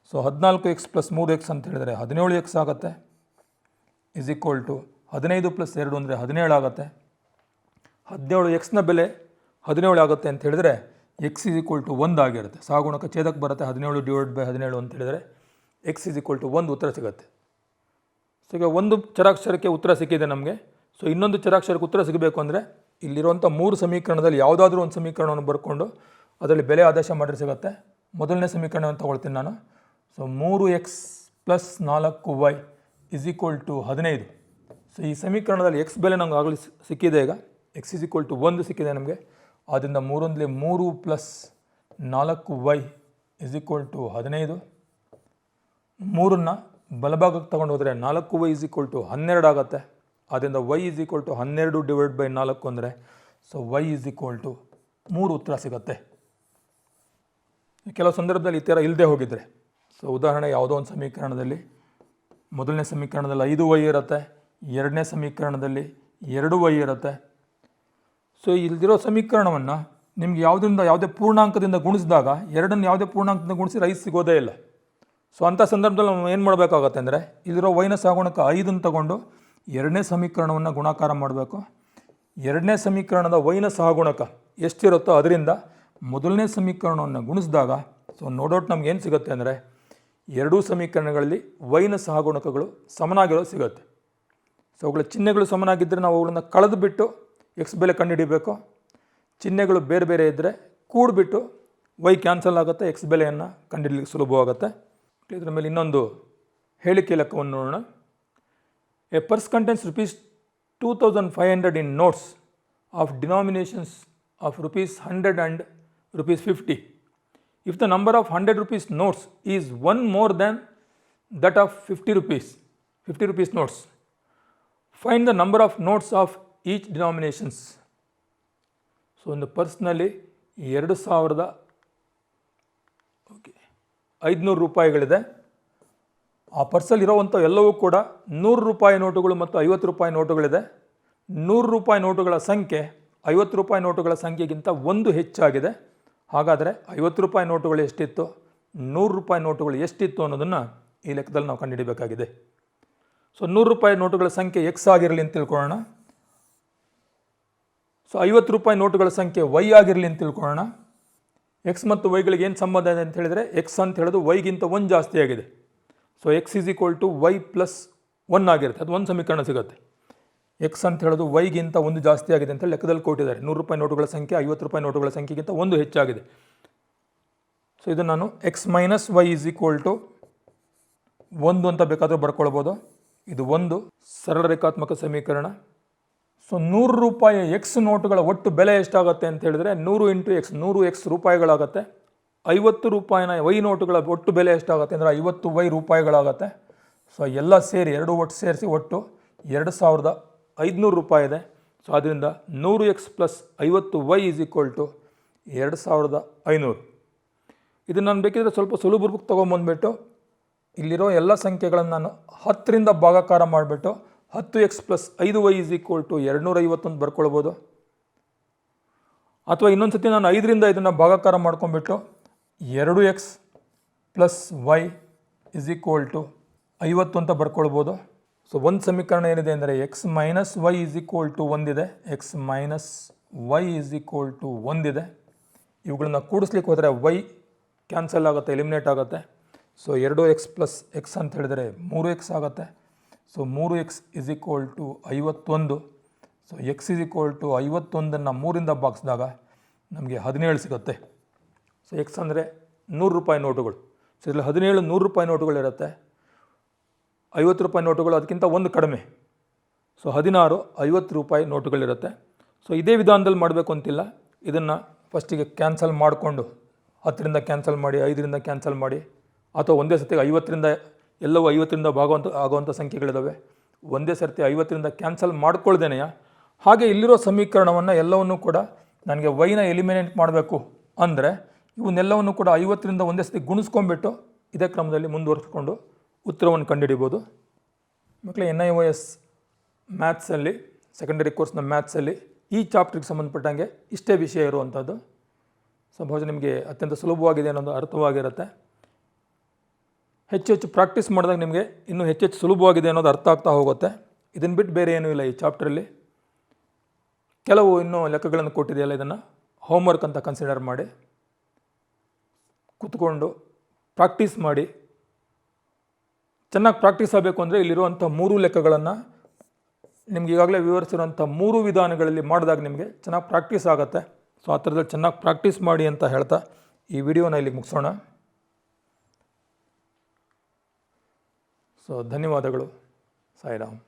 ಸೊ 14x + 3x ಅಂತ ಹೇಳಿದರೆ 17x ಆಗುತ್ತೆ, = 15 + 2 ಅಂದರೆ 17 ಆಗುತ್ತೆ. 17xನ ಬೆಲೆ 17 ಆಗುತ್ತೆ ಅಂತ ಹೇಳಿದರೆ x = 1 ಆಗಿರುತ್ತೆ. ಸಹಗುಣಕ ಛೇದಕ್ಕೆ ಬರುತ್ತೆ, 17/17 ಅಂತ ಹೇಳಿದರೆ x = 1 ಉತ್ತರ ಸಿಗುತ್ತೆ. ಸೊ ಈಗ ಒಂದು ಚರಾಕ್ಷರಕ್ಕೆ ಉತ್ತರ ಸಿಕ್ಕಿದೆ ನಮಗೆ. ಸೊ ಇನ್ನೊಂದು ಚರಾಕ್ಷರಕ್ಕೆ ಉತ್ತರ ಸಿಗಬೇಕು ಅಂದರೆ ಇಲ್ಲಿರುವಂಥ 3 ಸಮೀಕರಣದಲ್ಲಿ ಯಾವುದಾದ್ರೂ ಒಂದು ಸಮೀಕರಣವನ್ನು ಬರ್ಕೊಂಡು ಅದರಲ್ಲಿ ಬೆಲೆ ಆದೇಶ ಮಾಡಿದ್ರೆ ಸಿಗುತ್ತೆ. ಮೊದಲನೇ ಸಮೀಕರಣವನ್ನು ತಗೊಳ್ತೀನಿ ನಾನು. So 3x + 4y = 15. ಸೊ ಈ ಸಮೀಕರಣದಲ್ಲಿ x ಬೆಲೆ ನಮ್ಗೆ ಆಗಲಿ ಸಿಕ್ಕಿದೆ. ಈಗ x = 1 ಸಿಕ್ಕಿದೆ ನಮಗೆ. ಆದ್ದರಿಂದ 3 × 3 + 4y = 15. 3ನ್ನು ಬಲಭಾಗಕ್ಕೆ ತಗೊಂಡು ಹೋದರೆ 4y = 12 ಆಗುತ್ತೆ. ಆದ್ದರಿಂದ y = 12/4 ಅಂದರೆ ಸೊ y = 3 ಉತ್ತರ ಸಿಗುತ್ತೆ. ಕೆಲವು ಸಂದರ್ಭದಲ್ಲಿ ಈ ಥರ ಇಲ್ಲದೆ ಹೋಗಿದ್ರೆ, ಸೊ ಉದಾಹರಣೆ ಯಾವುದೋ ಒಂದು ಸಮೀಕರಣದಲ್ಲಿ ಮೊದಲನೇ ಸಮೀಕರಣದಲ್ಲಿ 5y ಇರುತ್ತೆ, ಎರಡನೇ ಸಮೀಕರಣದಲ್ಲಿ 2y ಇರುತ್ತೆ. ಸೊ ಇಲ್ದಿರೋ ಸಮೀಕರಣವನ್ನು ನಿಮ್ಗೆ ಯಾವುದೇ ಪೂರ್ಣಾಂಕದಿಂದ ಗುಣಿಸಿದಾಗ ಎರಡನ್ನು ಯಾವುದೇ ಪೂರ್ಣಾಂಕದಿಂದ ಗುಣಿಸಿದ್ರೆ 5 ಸಿಗೋದೇ ಇಲ್ಲ. ಸೊ ಅಂಥ ಸಂದರ್ಭದಲ್ಲಿ ನಾವು ಏನು ಮಾಡಬೇಕಾಗತ್ತೆ ಅಂದರೆ ಇಲ್ಲಿರೋ ವೈನ ಸಹಗುಣಕ 5 ತಗೊಂಡು ಎರಡನೇ ಸಮೀಕರಣವನ್ನು ಗುಣಾಕಾರ ಮಾಡಬೇಕು. ಎರಡನೇ ಸಮೀಕರಣದ ವೈನ ಸಹಗುಣಕ ಎಷ್ಟಿರುತ್ತೋ ಅದರಿಂದ ಮೊದಲನೇ ಸಮೀಕರಣವನ್ನು ಗುಣಿಸಿದಾಗ ಸೊ ನೋಡೋಟ್ ನಮ್ಗೆ ಏನು ಸಿಗುತ್ತೆ ಅಂದರೆ ಎರಡೂ ಸಮೀಕರಣಗಳಲ್ಲಿ ವೈನ ಸಹಗುಣಕಗಳು ಸಮನಾಗಿರೋದು ಸಿಗುತ್ತೆ. ಸೊ ಅವುಗಳ ಚಿಹ್ನೆಗಳು ಸಮನಾಗಿದ್ದರೆ ನಾವು ಅವುಗಳನ್ನು ಕಳೆದು ಬಿಟ್ಟು x ಬೆಲೆ ಕಂಡುಹಿಡಿಬೇಕು. ಚಿಹ್ನೆಗಳು ಬೇರೆ ಬೇರೆ ಇದ್ದರೆ ಕೂಡಿಬಿಟ್ಟು y ಕ್ಯಾನ್ಸಲ್ ಆಗುತ್ತೆ, x ಬೆಲೆಯನ್ನು ಕಂಡುಹಿಡಲಿಕ್ಕೆ ಸುಲಭವಾಗುತ್ತೆ. ಇದರ ಮೇಲೆ ಇನ್ನೊಂದು ಹೇಳಿಕೆ ಲೆಕ್ಕವನ್ನು ನೋಡೋಣ. A purse contains ₹2,500 in notes of denominations of ₹100 and ₹50. If the number of 100 rupees notes is one more than that of 50 rupees notes, find the number of notes of each denominations. So ಒಂದು ಪರ್ಸ್ನಲ್ಲಿ 2,500 ರೂಪಾಯಿಗಳಿದೆ. ಆ ಪರ್ಸಲ್ಲಿರೋವಂಥ ಎಲ್ಲವೂ ಕೂಡ 100 ರೂಪಾಯಿ ನೋಟುಗಳು ಮತ್ತು 50 ರೂಪಾಯಿ ನೋಟುಗಳಿದೆ. 100 ರೂಪಾಯಿ ನೋಟುಗಳ ಸಂಖ್ಯೆ 50 ರೂಪಾಯಿ ನೋಟುಗಳ ಸಂಖ್ಯೆಗಿಂತ 1 ಹೆಚ್ಚಾಗಿದೆ. ಹಾಗಾದರೆ 50 ರೂಪಾಯಿ ನೋಟುಗಳು ಎಷ್ಟಿತ್ತು, 100 ರೂಪಾಯಿ ನೋಟುಗಳು ಎಷ್ಟಿತ್ತು ಅನ್ನೋದನ್ನು ಈ ಲೆಕ್ಕದಲ್ಲಿ ನಾವು ಕಂಡುಹಿಡಬೇಕಾಗಿದೆ. ಸೊ 100 ರೂಪಾಯಿ ನೋಟುಗಳ ಸಂಖ್ಯೆ x ಆಗಿರಲಿ ಅಂತ ತಿಳ್ಕೊಳ್ಳೋಣ. ಸೊ 50 ರೂಪಾಯಿ ನೋಟುಗಳ ಸಂಖ್ಯೆ y ಆಗಿರಲಿ ಅಂತ ತಿಳ್ಕೊಳ್ಳೋಣ. x ಮತ್ತು y ಏನು ಸಂಬಂಧ ಇದೆ ಅಂತ ಹೇಳಿದರೆ x ಅಂತ ಹೇಳೋದು y-ಗಿಂತ 1 ಜಾಸ್ತಿ ಆಗಿದೆ. ಸೊ x = y + 1 ಆಗಿರುತ್ತೆ. ಅದು ಒಂದು ಸಮೀಕರಣ ಸಿಗುತ್ತೆ. x ಅಂತ ಹೇಳೋದು y-ಗಿಂತ 1 ಜಾಸ್ತಿ ಆಗಿದೆ ಅಂತ ಲೆಕ್ಕದಲ್ಲಿ ಕೊಟ್ಟಿದ್ದಾರೆ. 100 ರೂಪಾಯಿ ನೋಟುಗಳ ಸಂಖ್ಯೆ 50 ರೂಪಾಯಿ ನೋಟುಗಳ ಸಂಖ್ಯೆಗಿಂತ 1 ಹೆಚ್ಚಾಗಿದೆ. ಸೊ ಇದು ನಾನು x - y = 1 ಅಂತ ಬೇಕಾದರೂ ಬರ್ಕೊಳ್ಬೋದು. ಇದು ಒಂದು ಸರಳ ರೇಖಾತ್ಮಕ ಸಮೀಕರಣ. ಸೊ 100 ರೂಪಾಯಿ x ನೋಟುಗಳ ಒಟ್ಟು ಬೆಲೆ ಎಷ್ಟಾಗುತ್ತೆ ಅಂತ ಹೇಳಿದರೆ 100 × x 100x ರೂಪಾಯಿಗಳಾಗುತ್ತೆ. 50 ರೂಪಾಯಿನ y ನೋಟುಗಳ ಒಟ್ಟು ಬೆಲೆ ಎಷ್ಟಾಗುತ್ತೆ ಅಂದರೆ 50y ರೂಪಾಯಿಗಳಾಗುತ್ತೆ. ಸೊ ಎಲ್ಲ ಸೇರಿ ಎರಡು ಒಟ್ಟು ಸೇರಿಸಿ ಒಟ್ಟು 2,500 ರೂಪಾಯಿ ಇದೆ. ಸೊ ಆದ್ದರಿಂದ 100x + 50y = 2,500. ಇದನ್ನು ನಾನು ಬೇಕಿದ್ರೆ ಸ್ವಲ್ಪ ಸುಲಭ ರೂಪಕ್ಕೆ ತೊಗೊಂಬಂದ್ಬಿಟ್ಟು ಇಲ್ಲಿರೋ ಎಲ್ಲ ಸಂಖ್ಯೆಗಳನ್ನು ನಾನು 10ರಿಂದ ಭಾಗಾಕಾರ ಮಾಡಿಬಿಟ್ಟು 10x + 5y = 250 ಅಂತ ಬರ್ಕೊಳ್ಬೋದು. ಅಥವಾ ಇನ್ನೊಂದು ಸತಿ ನಾನು 5ರಿಂದ ಇದನ್ನು ಭಾಗಾಕಾರ ಮಾಡ್ಕೊಂಡ್ಬಿಟ್ಟು 2x + y is equal to 50 ಅಂತ ಬರ್ಕೊಳ್ಬೋದು. ಸೊ ಒಂದು ಸಮೀಕರಣ ಏನಿದೆ ಅಂದರೆ x minus y is equal to ಒಂದಿದೆ, x minus y is equal to ಒಂದಿದೆ. ಇವುಗಳನ್ನ ಕೂಡಿಸ್ಲಿಕ್ಕೆ ಹೋದರೆ ವೈ ಕ್ಯಾನ್ಸಲ್ ಆಗುತ್ತೆ, ಎಲಿಮಿನೇಟ್ ಆಗುತ್ತೆ. ಸೊ 2x ಪ್ಲಸ್ ಎಕ್ಸ್ ಅಂತ ಹೇಳಿದರೆ 3x ಆಗುತ್ತೆ. So 3x is equal to 51. So x is equal to 51 3ರಿಂದ ಭಾಗಿಸಿದಾಗ ನಮಗೆ 17 ಸಿಗುತ್ತೆ. ಸೊ ಎಕ್ಸ್ ಅಂದರೆ 100 ರೂಪಾಯಿ ನೋಟುಗಳು. ಸೊ ಇದರಲ್ಲಿ 17 100 ರೂಪಾಯಿ ನೋಟುಗಳಿರುತ್ತೆ, 50 ರೂಪಾಯಿ ನೋಟುಗಳು ಅದಕ್ಕಿಂತ ಒಂದು ಕಡಿಮೆ. ಸೊ 16 50 ರೂಪಾಯಿ ನೋಟುಗಳಿರುತ್ತೆ. ಸೊ ಇದೇ ವಿಧಾನದಲ್ಲಿ ಮಾಡಬೇಕು ಅಂತಿಲ್ಲ. ಇದನ್ನು ಫಸ್ಟಿಗೆ ಕ್ಯಾನ್ಸಲ್ ಮಾಡಿಕೊಂಡು 10ರಿಂದ ಕ್ಯಾನ್ಸಲ್ ಮಾಡಿ, 5ರಿಂದ ಕ್ಯಾನ್ಸಲ್ ಮಾಡಿ, ಅಥವಾ ಒಂದೇ ಸರ್ತಿಗೆ 50ರಿಂದ ಎಲ್ಲವೂ 50ರಿಂದ ಆಗುವಂಥ ಸಂಖ್ಯೆಗಳಿದ್ದಾವೆ. ಒಂದೇ ಸರ್ತಿ 50ರಿಂದ ಕ್ಯಾನ್ಸಲ್ ಮಾಡ್ಕೊಳ್ದೇನೆಯ ಹಾಗೆ ಇಲ್ಲಿರೋ ಸಮೀಕರಣವನ್ನು ಎಲ್ಲವನ್ನೂ ಕೂಡ ನನಗೆ ವೈನ ಎಲಿಮಿನೇಟ್ ಮಾಡಬೇಕು ಅಂದರೆ ಇವನ್ನೆಲ್ಲವನ್ನು ಕೂಡ 50ರಿಂದ ಒಂದೇ ಸರ್ತಿ ಗುಣಿಸ್ಕೊಂಡ್ಬಿಟ್ಟು ಇದೇ ಕ್ರಮದಲ್ಲಿ ಮುಂದುವರಿಸ್ಕೊಂಡು ಉತ್ತರವನ್ನು ಕಂಡುಹಿಡಿಬೋದು. ಮಕ್ಕಳೇ, NIOS ಮ್ಯಾಥ್ಸಲ್ಲಿ, ಸೆಕೆಂಡರಿ ಕೋರ್ಸ್ನ ಮ್ಯಾಥ್ಸಲ್ಲಿ ಈ ಚಾಪ್ಟ್ರಿಗೆ ಸಂಬಂಧಪಟ್ಟಂಗೆ ಇಷ್ಟೇ ವಿಷಯ ಇರುವಂಥದ್ದು. ಸೊ ಬಹುಶಃ ನಿಮಗೆ ಅತ್ಯಂತ ಸುಲಭವಾಗಿದೆ ಅನ್ನೋದು ಅರ್ಥವಾಗಿರುತ್ತೆ. ಹೆಚ್ಚು ಪ್ರಾಕ್ಟೀಸ್ ಮಾಡಿದಾಗ ನಿಮಗೆ ಇನ್ನೂ ಹೆಚ್ಚು ಸುಲಭವಾಗಿದೆ ಅನ್ನೋದು ಅರ್ಥ ಆಗ್ತಾ ಹೋಗುತ್ತೆ. ಇದನ್ನು ಬಿಟ್ಟು ಬೇರೆ ಏನೂ ಇಲ್ಲ ಈ ಚಾಪ್ಟ್ರಲ್ಲಿ. ಕೆಲವು ಇನ್ನೂ ಲೆಕ್ಕಗಳನ್ನು ಕೊಟ್ಟಿದೆಯಲ್ಲ, ಇದನ್ನು ಹೋಮ್ವರ್ಕ್ ಅಂತ ಕನ್ಸಿಡರ್ ಮಾಡಿ ಕೂತ್ಕೊಂಡು ಪ್ರಾಕ್ಟೀಸ್ ಮಾಡಿ. ಚೆನ್ನಾಗಿ ಪ್ರಾಕ್ಟೀಸ್ ಆಗಬೇಕು ಅಂದರೆ ಇಲ್ಲಿರುವಂಥ 3 ಲೆಕ್ಕಗಳನ್ನು ನಿಮ್ಗೆ ಈಗಾಗಲೇ ವಿವರಿಸಿರುವಂಥ 3 ವಿಧಾನಗಳಲ್ಲಿ ಮಾಡಿದಾಗ ನಿಮಗೆ ಚೆನ್ನಾಗಿ ಪ್ರಾಕ್ಟೀಸ್ ಆಗುತ್ತೆ. ಸೊ ಆ ಥರದಲ್ಲಿ ಚೆನ್ನಾಗಿ ಪ್ರಾಕ್ಟೀಸ್ ಮಾಡಿ ಅಂತ ಹೇಳ್ತಾ ಈ ವಿಡಿಯೋನ ಇಲ್ಲಿಗೆ ಮುಗಿಸೋಣ. ಸೊ ಧನ್ಯವಾದಗಳು. ಸಾಯಿರಾಮ್.